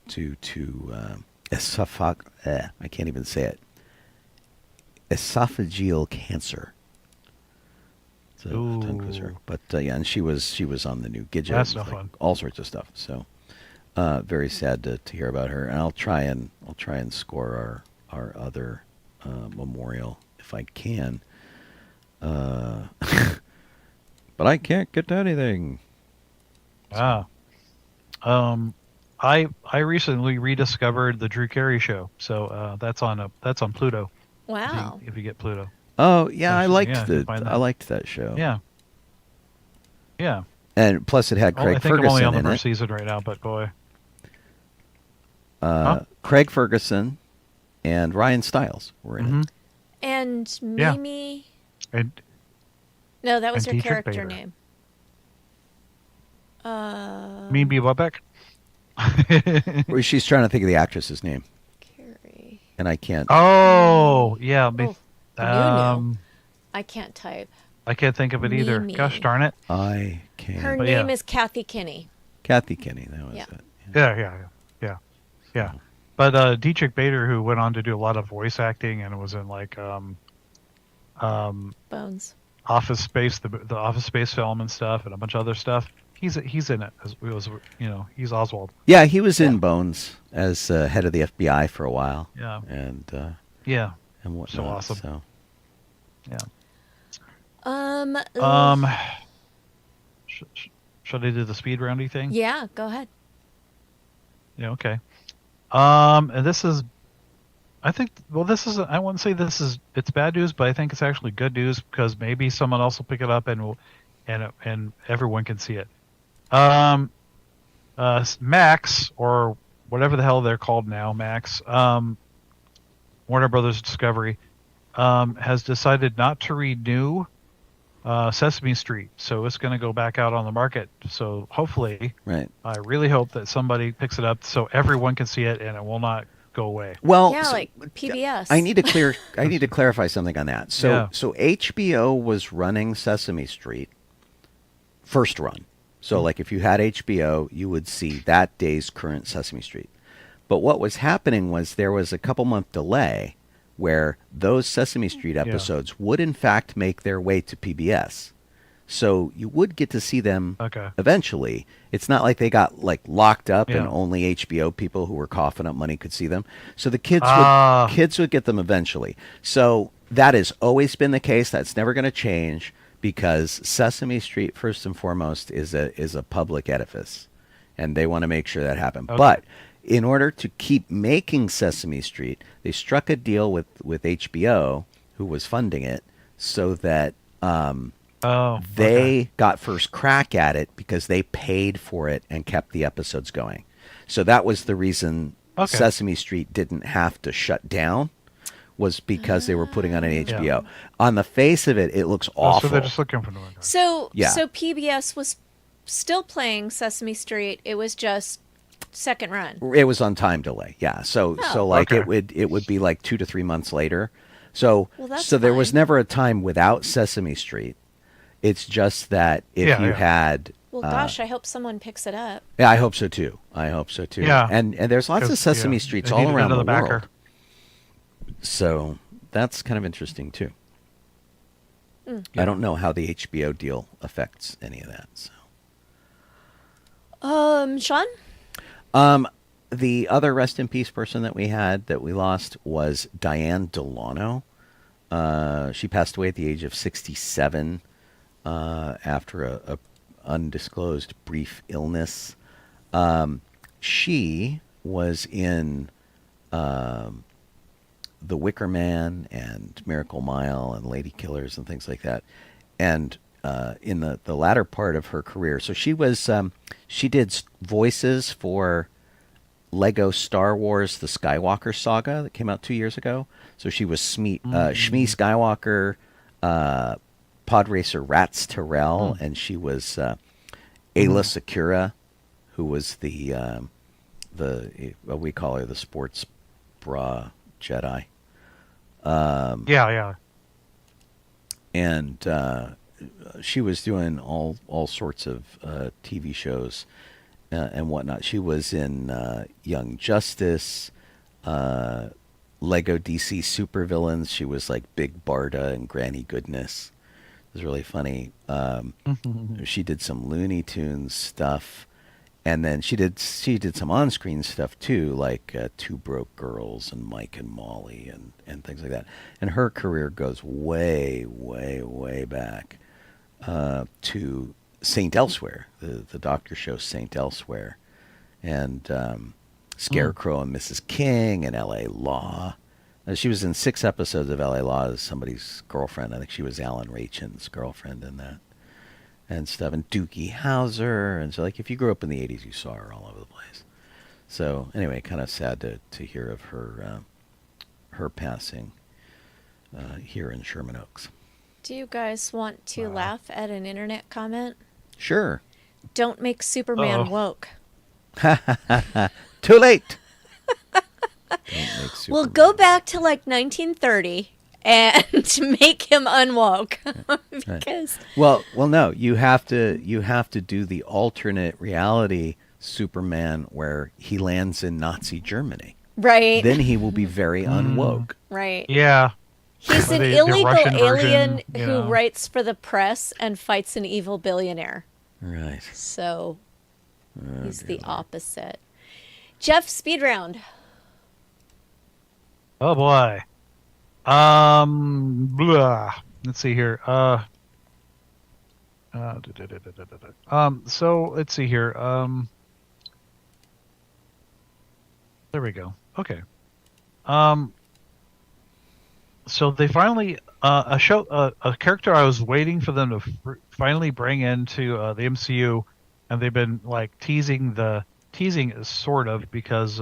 due to I can't even say it. Esophageal cancer. It's a tongue twister. But and she was on the new Gidget. That's no fun. All sorts of stuff. So very sad to hear about her. And I'll try and score our other memorial if I can. But I can't get to anything. I recently rediscovered the Drew Carey Show, so that's on Pluto. Wow. If you get Pluto. Oh yeah, I liked that show. Yeah. Yeah. And plus, it had Craig I think Ferguson I'm only on the in first it. season right now, but boy. Craig Ferguson and Ryan Stiles were in it. And Yeah. Mimi. And No, that was and her Dietrich character Bader. name. Mimi Bubbeck. Well, she's trying to think of the actress's name, Carrie. and I can't. Oh, yeah. I can't type. I can't think of it either. Mimi. Gosh darn it. I can't. Her But name yeah. is Kathy Kinney. Kathy Kinney. That was Yeah. it. Yeah. But Dietrich Bader, who went on to do a lot of voice acting and was in like Bones. Office Space, the Office Space film and stuff, and a bunch of other stuff. He's in it. He's Oswald. Yeah, he was in Bones as head of the FBI for a while. Yeah. And Yeah. and whatnot. So awesome. So. Yeah. Should I do the speed roundy thing? Yeah, go ahead. Yeah. Okay. And this is, I think. Well, this is. I wouldn't say it's bad news, but I think it's actually good news because maybe someone else will pick it up and everyone can see it. Max, or whatever the hell they're called now, Max. Warner Brothers Discovery has decided not to renew Sesame Street, so it's going to go back out on the market. So hopefully, Right. I really hope that somebody picks it up so everyone can see it and it will not go away. Well, Yeah, so- like PBS. I need to clarify something on that. So Yeah. so HBO was running Sesame Street first run. So like if you had HBO, you would see that day's current Sesame Street. But what was happening was there was a couple month delay where those Sesame Street episodes would in fact make their way to PBS. So you would get to see them eventually. It's not like they got like locked up and only HBO people who were coughing up money could see them. So the kids would get them eventually. So that has always been the case. That's never going to change because Sesame Street, first and foremost, is a public edifice, and they want to make sure that happens. But in order to keep making Sesame Street, they struck a deal with HBO, who was funding it, so that they got first crack at it because they paid for it and kept the episodes going. So that was the reason Sesame Street didn't have to shut down, was because they were putting on an HBO. Yeah. On the face of it, it looks awful. So they're just looking for the So PBS was still playing Sesame Street. It was just second run. It was on time delay, yeah. So it would be like 2 to 3 months later. So there was never a time without Sesame Street. It's just that if you had. Well, gosh, I hope someone picks it up. Yeah, I hope so too. Yeah, and there's lots of Sesame Streets all around the world. So that's kind of interesting too. I don't know how the HBO deal affects any of that. So. Sean? The other rest in peace person that we lost was Diane Delano. She passed away at the age of 67 after a undisclosed brief illness. She was in The Wicker Man and Miracle Mile and Lady Killers and things like that. And in the latter part of her career, so she did voices for Lego Star Wars: The Skywalker Saga that came out 2 years ago. So she was Shmi Skywalker, pod racer Rats Terrell, and she was Ayla Secura, who was the we call her the sports bra Jedi. And she was doing all sorts of TV shows and whatnot. She was in Young Justice, Lego DC Supervillains. She was like Big Barda and Granny Goodness. It was really funny. She did some Looney Tunes stuff. And then she did some on-screen stuff too, like Two Broke Girls and Mike and Molly and things like that. And her career goes way, way, way back to Saint Elsewhere, the doctor show Saint Elsewhere, and Scarecrow and Mrs. King and L.A. Law. She was in 6 episodes of L.A. Law as somebody's girlfriend. I think she was Alan Rachin's girlfriend in that. And stuff, and Doogie Howser, and so like if you grew up in the 80s, you saw her all over the place. So anyway, kind of sad to hear of her passing here in Sherman Oaks. Do you guys want to laugh at an internet comment? Sure. Don't make Superman woke. Too late. We'll go back to like 1930 and make him unwoke because well no, you have to do the alternate reality Superman where he lands in Nazi Germany. Right. Then he will be very unwoke. Right. Yeah. He's an The illegal Russian alien version, you who know. writes for the press and fights an evil billionaire. Right. So he's the opposite. Jeff, speed round. Oh boy. Blah. Let's see here. So let's see here. There we go. Okay. So they finally a character I was waiting for them to finally bring into the MCU, and they've been like teasing sort of because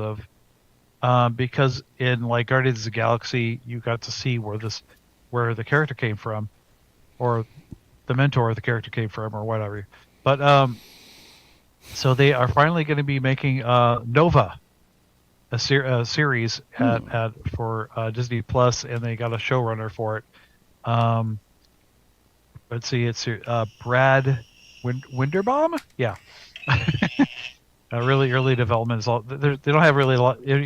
in like Guardians of the Galaxy you got to see where the character came from, or the mentor of the character came from, or whatever. But so they are finally going to be making Nova, a series for Disney Plus, and they got a showrunner for it. Let's see, it's Brad Winderbaum. Yeah. Really early development is all. They don't have really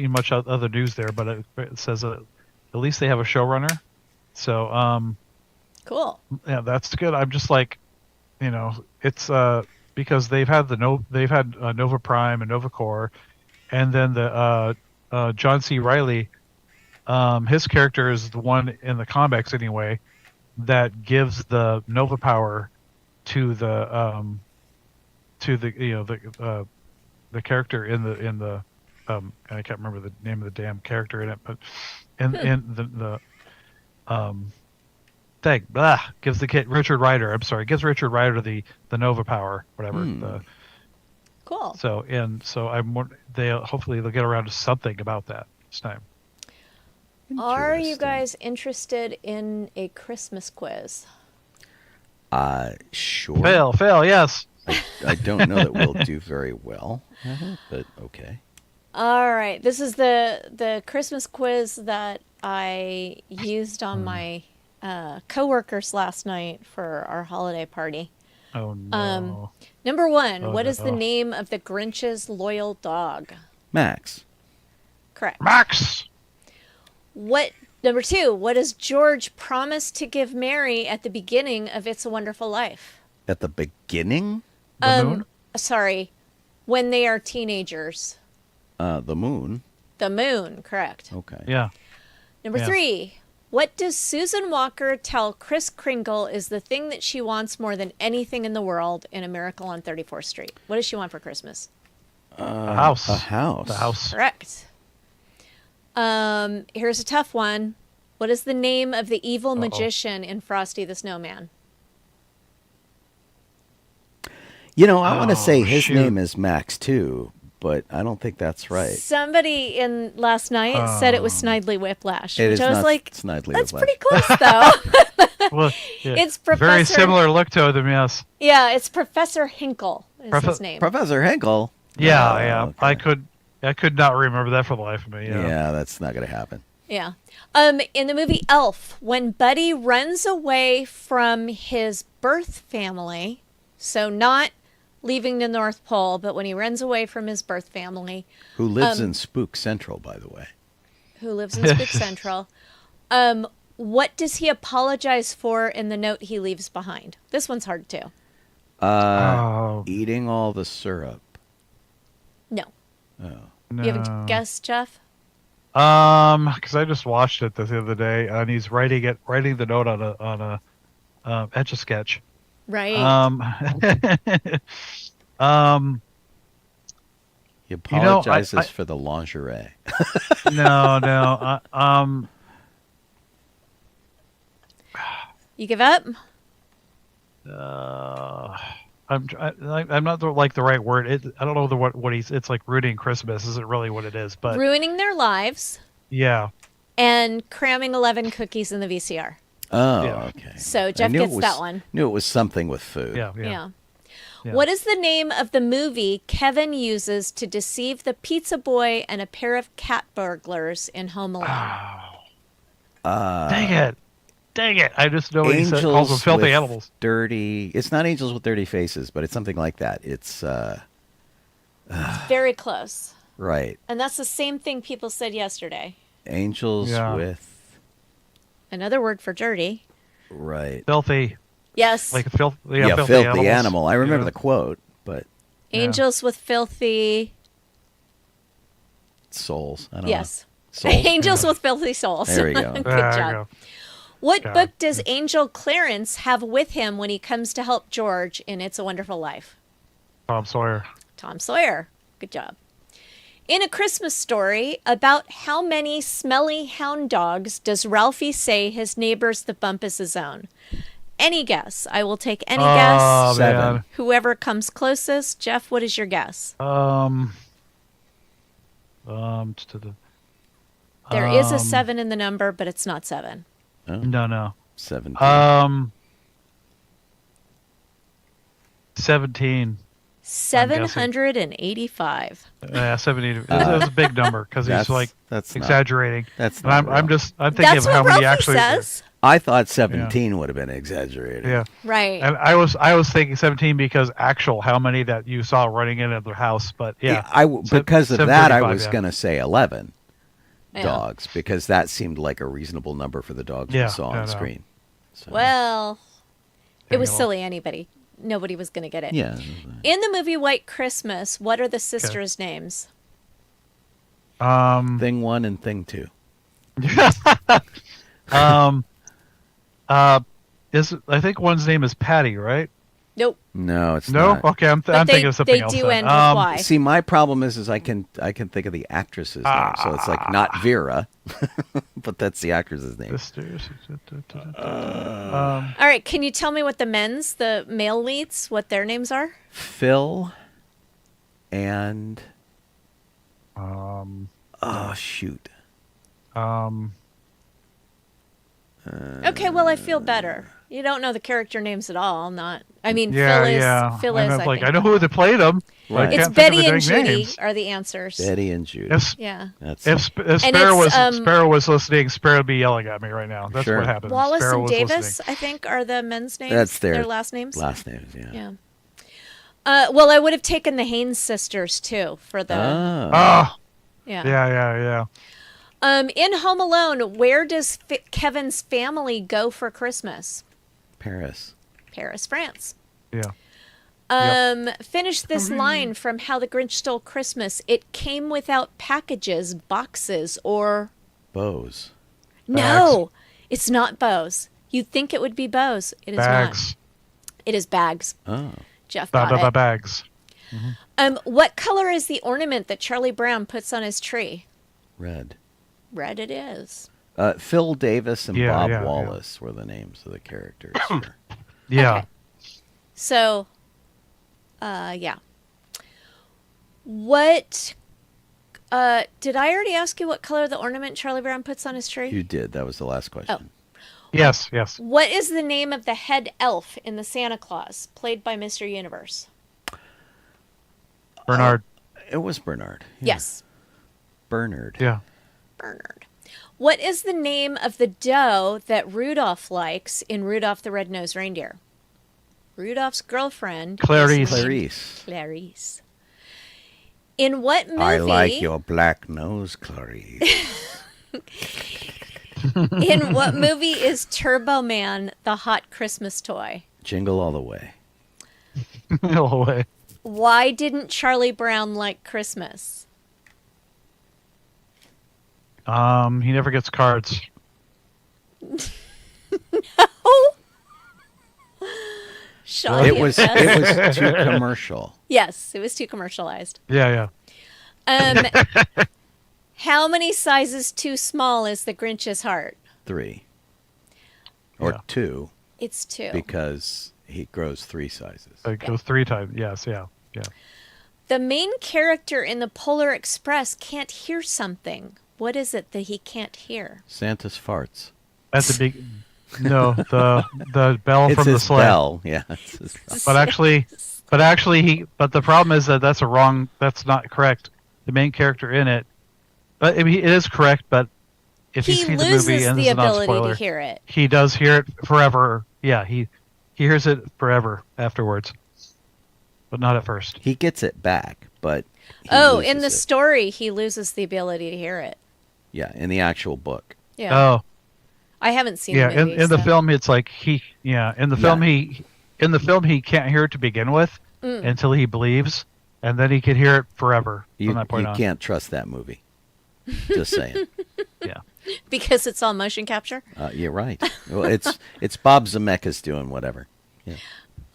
much other news there, but it says at least they have a showrunner. So Cool. yeah, that's good. I'm just like, it's because they've had Nova Prime and Nova Corps, and then the John C. Reilly, his character is the one in the comics anyway that gives the Nova power to the the character in the I can't remember the name of the damn character in it, but in the thing gives the kid Richard Rider. I'm sorry, gives Richard Rider the Nova power, whatever. Cool. So hopefully they'll get around to something about that this time. Are you guys interested in a Christmas quiz? Sure. Fail, yes. I don't know that we'll do very well, but okay. All right. This is the Christmas quiz that I used on my coworkers last night for our holiday party. Oh no. Number 1, Oh, what is the no. name of the Grinch's loyal dog? Max. Correct. Max. Number 2, what does George promise to give Mary at the beginning of It's a Wonderful Life? At the beginning? The moon? Sorry, when they are teenagers. The moon. The moon, correct. Okay. Yeah. Number Yeah. 3, what does Susan Walker tell Kris Kringle is the thing that she wants more than anything in the world in A Miracle on 34th Street? What does she want for Christmas? A house. A house. The house. Correct. Here's a tough one. What is the name of the evil magician in Frosty the Snowman? I want to say his shoot. name is Max too, but I don't think that's right. Somebody in last night said it was Snidely Whiplash, It which is I was not like, Snidely that's Whiplash. pretty close though. Well, yeah. It's Professor. Very similar look to them, yes. Yeah, it's Professor Hinkle is his name. Professor Hinkle. Yeah, Oh, yeah. okay. I could not remember that for the life of me. Yeah, that's not going to happen. Yeah. In the movie Elf, when Buddy runs away from his birth family, so not leaving the North Pole, but when he runs away from his birth family, Who lives in Spook Central, by the way. who lives in Spook Central, what does he apologize for in the note he leaves behind? This one's hard too. Eating all the syrup. No. You have a guess, Jeff? Because I just watched it the other day, and he's writing the note on a Etch a Sketch. Right. He apologizes for the lingerie. No. You give up? I'm not the right word. I don't know what he's. It's like ruining Christmas. Isn't really what it is, but Ruining their lives yeah. and cramming 11 cookies in the VCR. Oh, Yeah. okay. So Jeff gets that one. Knew it was something with food. Yeah. Yeah. Yeah. What is the name of the movie Kevin uses to deceive the pizza boy and a pair of cat burglars in Home Alone? Dang it! I just know what he said. Calls them filthy with animals. Dirty. It's not angels with dirty faces, but it's something like that. It's Very close. right. And that's the same thing people said yesterday. Angels Yeah. with Another word for dirty. right. Filthy, Yes. like filth. Yeah, filthy filthy animals. animal. I remember Yeah. the quote, but Angels with filthy. souls. I don't Yes. know. Souls. Angels with filthy souls. There we go. Good There you job. go. What God. book does Angel Clarence have with him when he comes to help George in It's a Wonderful Life? Tom Sawyer. Tom Sawyer. Good job. In A Christmas Story, about how many smelly hound dogs does Ralphie say his neighbors the Bumpus is own? Any guess. I will take any guess. Oh, Seven. man. Whoever comes closest. Jeff, what is your guess? There is a 7 in the number, but it's not 7. No. 17. 17. 785. 17. It was a big number because he's like that's not- exaggerating. that's And not I'm real. thinking That's of how what many Ralphie actually. says. I thought 17 would have been exaggerated. Yeah. Right. And I was thinking 17 because actual how many that you saw running into their house, but yeah. Because of that, I 735, was yeah. going to say 11 Yeah. dogs because that seemed like a reasonable number for the dogs we Yeah, saw I on know. screen. So, Well, it was Anyway. silly. Nobody was going to get it. yeah. In the movie White Christmas, what are the sisters' names? Thing 1 and thing 2. I think one's name is Patty, right? Nope. No, it's No. not. Okay, I'm But thinking of something they else. do then. end with Y. See, my problem is I can think of the actress's name, so it's like not Vera, but that's the actress's name. Sisters. All right. Can you tell me what the male leads, what their names are? Phil and oh shoot. Okay. Well, I feel better. You don't know the character names at all. Phil Yeah. Phil I is. meant, I like think. I know who they played them. Right. It's Can't think of Betty their and Judy names. are the answers. Betty and Judy. Yeah. That's If And Sparrow it's, Sparrow was listening, Sparrow would be yelling at me right now. That's Sure. what happened. Wallace Sparrow and was Davis, listening. I think, are the men's names. That's their last names. last names. Yeah. Yeah. Well, I would have taken the Haynes sisters too for the. Oh, Yeah. yeah. In Home Alone, where does Kevin's family go for Christmas? Paris. Paris, France. Yeah. Finish this line from How the Grinch Stole Christmas. It came without packages, boxes, or... Bows. No, it's not bows. You'd think it would be bows. It is Bags. not. It is bags. Oh. Jeff got it. Bags. What color is the ornament that Charlie Brown puts on his tree? Red. Red it is. Phil Davis and Yeah, Bob yeah, Wallace were the names of the characters. here. Yeah. Okay. So, yeah. What... did I already ask you what color the ornament Charlie Brown puts on his tree? You did. That was the last question. Yes. What is the name of the head elf in the Santa Claus, played by Mr. Universe? Bernard. It was Bernard. Yeah. Yes, Bernard. Yeah. Bernard. What is the name of the doe that Rudolph likes in Rudolph the Red-Nosed Reindeer? Rudolph's girlfriend. Clarice. is named Clarice. Clarice. In what movie? I like your black nose, Clarice. In what movie is Turbo Man the hot Christmas toy? Jingle all the way. No way. Why didn't Charlie Brown like Christmas? He never gets cards. Oh, Sean, It you was best. too commercial. Yes, it was too commercialized. Yeah. How many sizes too small is the Grinch's heart? 3 or Yeah. 2 It's 2. because he grows 3 sizes. It goes 3 times. Yes, yeah. The main character in the Polar Express can't hear something. What is it that he can't hear? Santa's farts. At the big, no, the bell It's from the his sleigh. bell. Yeah. It's his bell. But the problem is that that's that's not correct. The main character in it, but I mean, it is correct. But if you He see the loses movie, and the this is not a ability spoiler, to hear it. he does hear it forever. Yeah, he hears it forever afterwards, but not at first. He gets it back, but he Oh, in loses the it. story, he loses the ability to hear it. Yeah, in the actual book. Yeah. Oh, I haven't seen yeah. the movie. In the so- film, it's like in the film he can't hear it to begin with until he believes, and then he can hear it forever You from that point on. can't trust that movie. Just saying. Yeah. Because it's all motion capture. You're right. Well, it's Bob Zemeckis doing whatever. Yeah.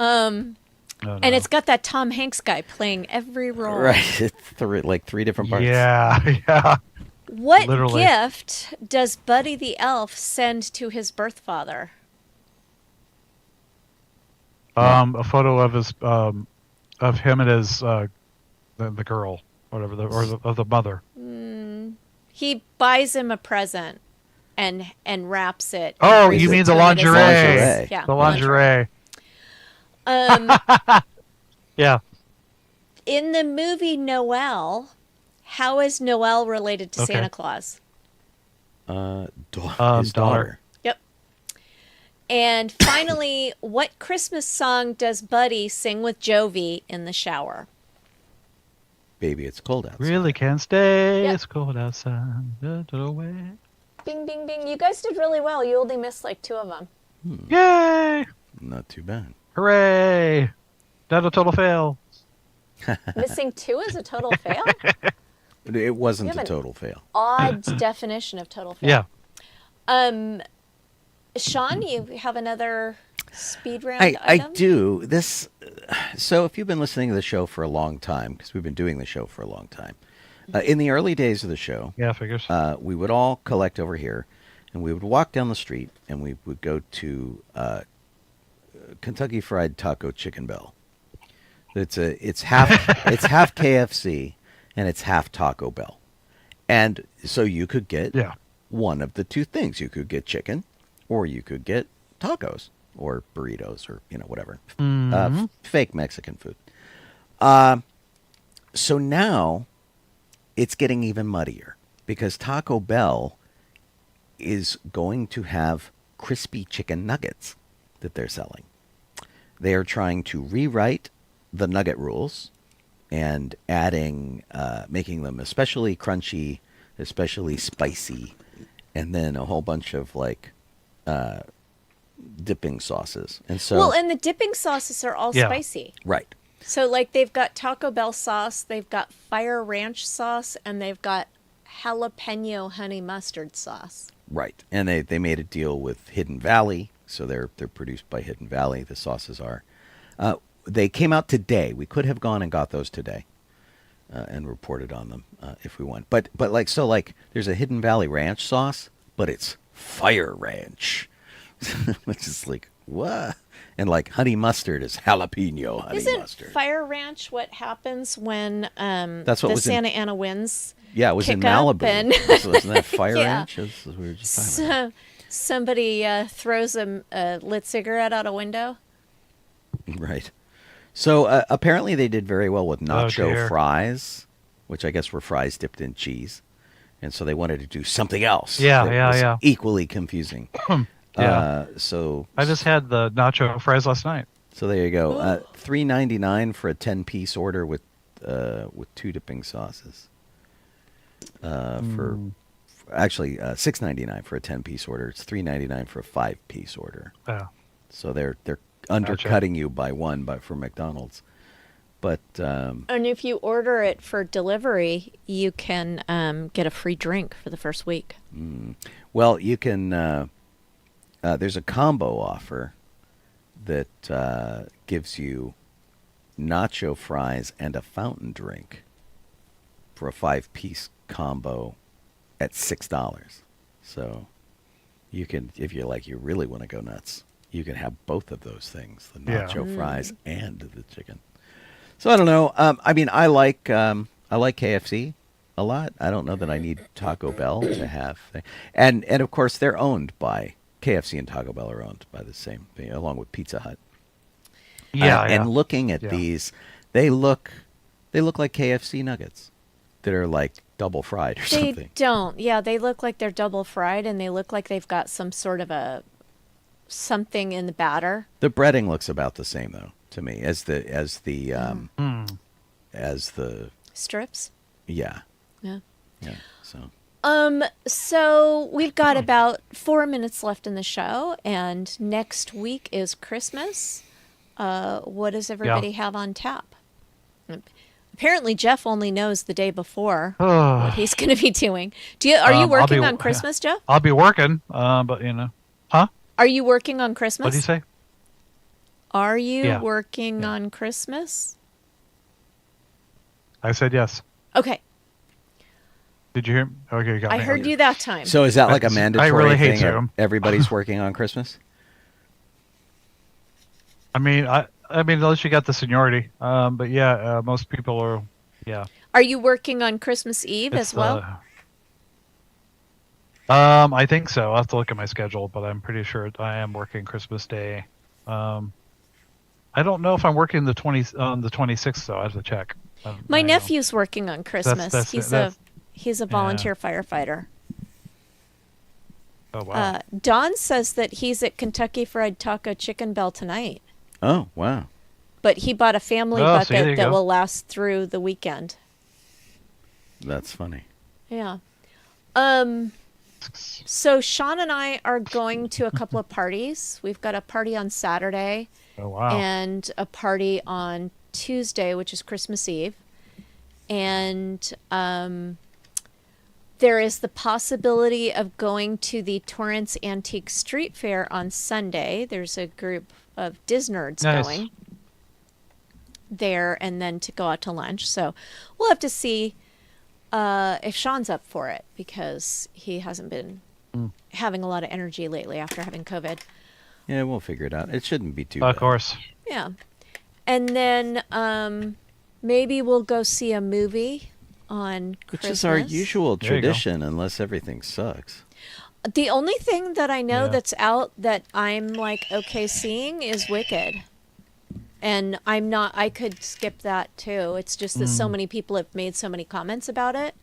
No, And it's got that Tom Hanks guy playing every role. Right. It's like 3 different parts. yeah. What Literally. gift does Buddy the Elf send to his birth father? A photo of his of him and his the girl, whatever, of the mother. He buys him a present and wraps it. Oh, and you mean brings the it to him at his lingerie. house. Yeah, The lingerie. Yeah. In the movie Noel, how is Noel related to Okay. Santa Claus? His daughter. Yep. And finally, what Christmas song does Buddy sing with Jovi in the shower? Baby, it's cold outside. Really can stay. Yep. It's cold outside. Away. Bing, bing, bing. You guys did really well. You only missed like 2 of them. Yay! Not too bad. Hooray! Not a total fail. Missing 2 is a total fail? It wasn't You a have an total fail. Odd definition of total fail. Yeah. Sean, you have another speed round I item? do. So if you've been listening to the show for a long time, because we've been doing the show for a long time, in the early days of the show, Yeah, figures. we would all collect over here, and we would walk down the street, and we would go to Kentucky Fried Taco Chicken Bell. It's half KFC and it's half Taco Bell, and so you could get Yeah. one of the 2 things. You could get chicken, or you could get tacos or burritos or whatever, fake Mexican food. So now it's getting even muddier because Taco Bell is going to have crispy chicken nuggets that they're selling. They are trying to rewrite the nugget rules and making them especially crunchy, especially spicy, and then a whole bunch of dipping sauces. And so, Well, and the dipping sauces are all Yeah. spicy. right. So, like, they've got Taco Bell sauce, they've got Fire Ranch sauce, and they've got jalapeno honey mustard sauce. Right, and they made a deal with Hidden Valley, so they're produced by Hidden Valley. The sauces are. They came out today. We could have gone and got those today, and reported on them if we want. But there's a Hidden Valley Ranch sauce, but it's Fire Ranch, which is like what? And honey mustard is jalapeno honey Isn't mustard. Fire Ranch what happens when That's what the was in- Santa Ana winds? Yeah, it was in kick up Malibu. and- So wasn't that Fire Yeah. Ranch? We were just talking about. Somebody throws a lit cigarette out a window. Right. So apparently they did very well with nacho dear. fries, which I guess were fries dipped in cheese. And so they wanted to do something else. Yeah, that yeah, was yeah. equally confusing. Yeah. So I just had the nacho fries last night. so there you go. $3.99 for a 10-piece order with 2 dipping sauces. Actually $6.99 for a 10-piece order. It's $3.99 for a 5-piece order. Yeah. So they're undercutting you by 1 for McDonald's. But And if you order it for delivery, you can get a free drink for the first week. well, you can. There's a combo offer that gives you nacho fries and a fountain drink for a 5-piece combo at $6. So you can, if you really want to go nuts, you can have both of those things: the nacho fries and the chicken. So I don't know. I mean, I like KFC a lot. I don't know that I need Taco Bell to have, and of course they're owned by KFC and Taco Bell are owned by the same thing, along with Pizza Hut. And looking at these, they look like KFC nuggets that are like double fried or something. They don't. Yeah, they look like they're double fried, and they look like they've got some sort of something in the batter. The breading looks about the same though to me as the Strips. Yeah. Yeah. Yeah. So. So we've got about 4 minutes left in the show, and next week is Christmas. What does everybody have on tap? Apparently, Jeff only knows the day before what he's going to be doing. Are you working on Christmas, Jeff? I'll be working, but huh? Are you working on Christmas? What did you say? Are you working on Christmas? I said yes. Okay. Did you hear? Okay, you got me. I heard you that time. So is that like a mandatory I really thing? hate you. Everybody's working on Christmas? I mean, unless you got the seniority. But yeah, most people are. Yeah. Are you working on Christmas Eve as well? I think so. I'll have to look at my schedule, but I'm pretty sure I am working Christmas Day. I don't know if I'm working on the 26th, though. I have to check. My nephew's working on Christmas. He's a volunteer firefighter. Oh, wow. Don says that he's at Kentucky Fried Taco Chicken Bell tonight. Oh, wow. But he bought a family so there bucket you that go. will last through the weekend. That's funny. Yeah. So Sean and I are going to a couple of parties. We've got a party on Saturday. Oh, wow. And a party on Tuesday, which is Christmas Eve. And there is the possibility of going to the Torrance Antique Street Fair on Sunday. There's a group of Disnerds going there, and then to go out to lunch. So we'll have to see if Sean's up for it, because he hasn't been having a lot of energy lately after having COVID. Yeah, we'll figure it out. It shouldn't be too bad. Of course. Yeah. And then maybe we'll go see a movie on Christmas. Which is our usual There you go. tradition, unless everything sucks. The only thing that I know that's out that I'm like okay seeing is Wicked. And I could skip that too. It's just that so many people have made so many comments about it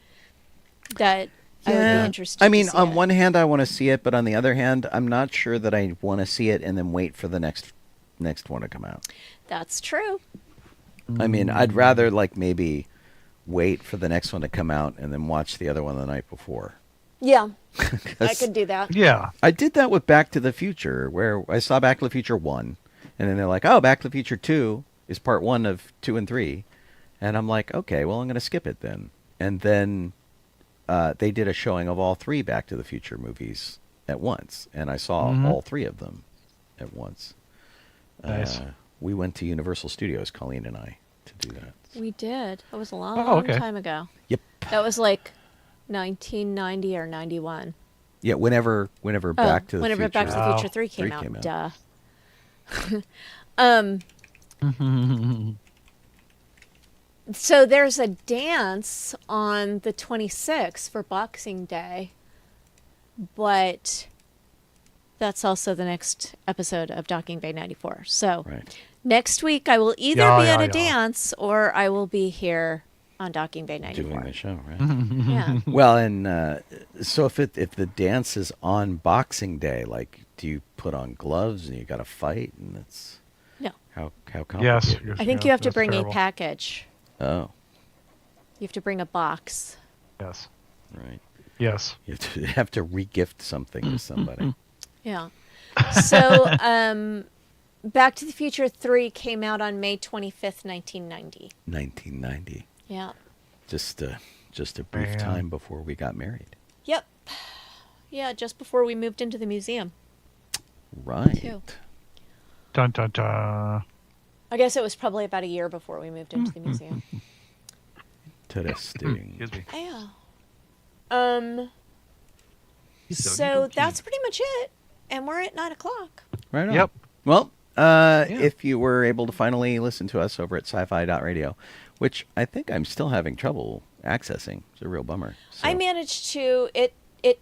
that I would be interested I mean, to see on it. one hand, I want to see it, but on the other hand, I'm not sure that I want to see it and then wait for the next one to come out. That's true. I mean, I'd rather maybe wait for the next one to come out and then watch the other one the night before. Yeah. I could do that. Yeah. I did that with Back to the Future, where I saw Back to the Future 1, and then they're like, oh, Back to the Future 2 is part 1 of 2 and 3. And I'm like, okay, well, I'm going to skip it then. And then they did a showing of all 3 Back to the Future movies at once, and I saw all 3 of them at once. Nice. We went to Universal Studios, Colleen and I, to do that. We did. That was a long okay. time ago. Yep. That was like 1990 or 91. Yeah, whenever Back to the Future. Back to the Future 3 came out. Duh. So there's a dance on the 26th for Boxing Day, but that's also the next episode of Docking Bay 94. So next week I will either be at a dance or I will be here on Docking Bay 94. Doing the show, right? Yeah. Well, and so if the dance is on Boxing Day, do you put on gloves and you got to fight, and it's how complicated? Yes. I think you have to bring a package. Oh. You have to bring a box. Yes. Right. Yes. You have to re-gift something to somebody. Yeah. So Back to the Future 3 came out on May 25th, 1990. 1990. Yeah. Just a brief Man. time before we got married. Yep. Yeah, just before we moved into the museum. Right. Too. Dun dun dun. I guess it was probably about a year before we moved into the museum. Interesting. Excuse me. Yeah. So that's pretty much it. And we're at 9 o'clock. Right on. Yep. Well, if you were able to finally listen to us over at sci-fi.radio, which I think I'm still having trouble accessing. It's a real bummer. So. I managed to it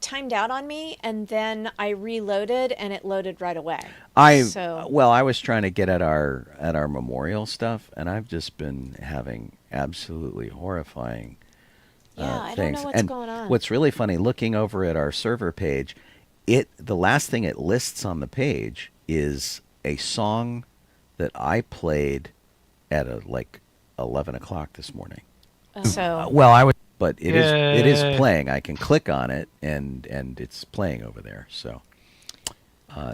timed out on me, and then I reloaded and it loaded right away. I was trying to get at our memorial stuff, and I've just been having absolutely horrifying I things. don't know what's And going on. what's really funny, looking over at our server page, the last thing it lists on the page is a song that I played at 11 o'clock this morning. So But it is playing. I can click on it and it's playing over there. So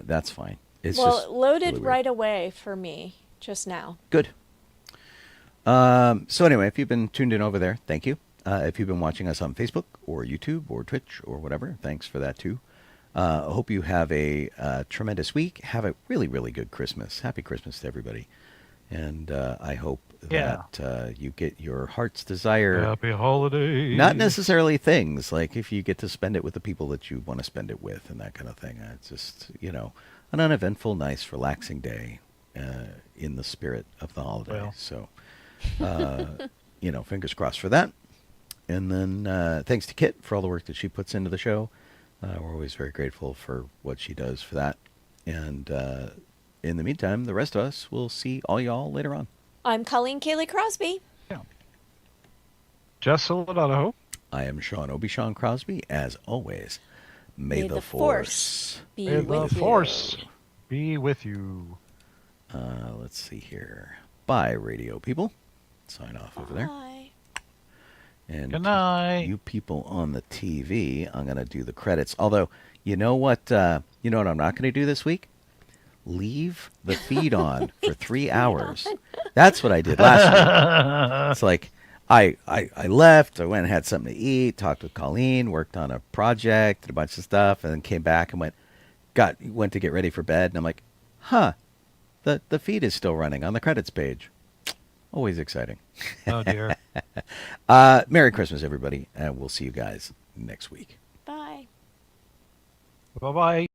that's fine. It's it loaded really right away for me just now. good. So anyway, if you've been tuned in over there, thank you. If you've been watching us on Facebook or YouTube or Twitch or whatever, thanks for that too. I hope you have a tremendous week. Have a really, really good Christmas. Happy Christmas to everybody. And I hope that you get your heart's desire. Happy holidays. Not necessarily things, like if you get to spend it with the people that you want to spend it with and that kind of thing. It's just, an uneventful, nice, relaxing day in the spirit of the holiday. Well. So, fingers crossed for that. And then thanks to Kit for all the work that she puts into the show. We're always very grateful for what she does for that. And in the meantime, the rest of us will see all y'all later on. I'm Colleen Kaylee Crosby. Yeah. Jess Donoho. I am Sean Obi-Shawn Crosby. As always, may the force be May with the you. force be with you. Let's see here. Bye, radio people. Sign off over there. Bye. And Good night. you people on the TV, I'm going to do the credits. Although, you know what I'm not going to do this week? Leave the feed on for 3 hours. That's what I did last week. It's like I left, I went and had something to eat, talked with Colleen, worked on a project, did a bunch of stuff, and then came back and went to get ready for bed, and I'm like, the feed is still running on the credits page. Always exciting. Oh, dear. Merry Christmas, everybody, and we'll see you guys next week. Bye. Bye-bye.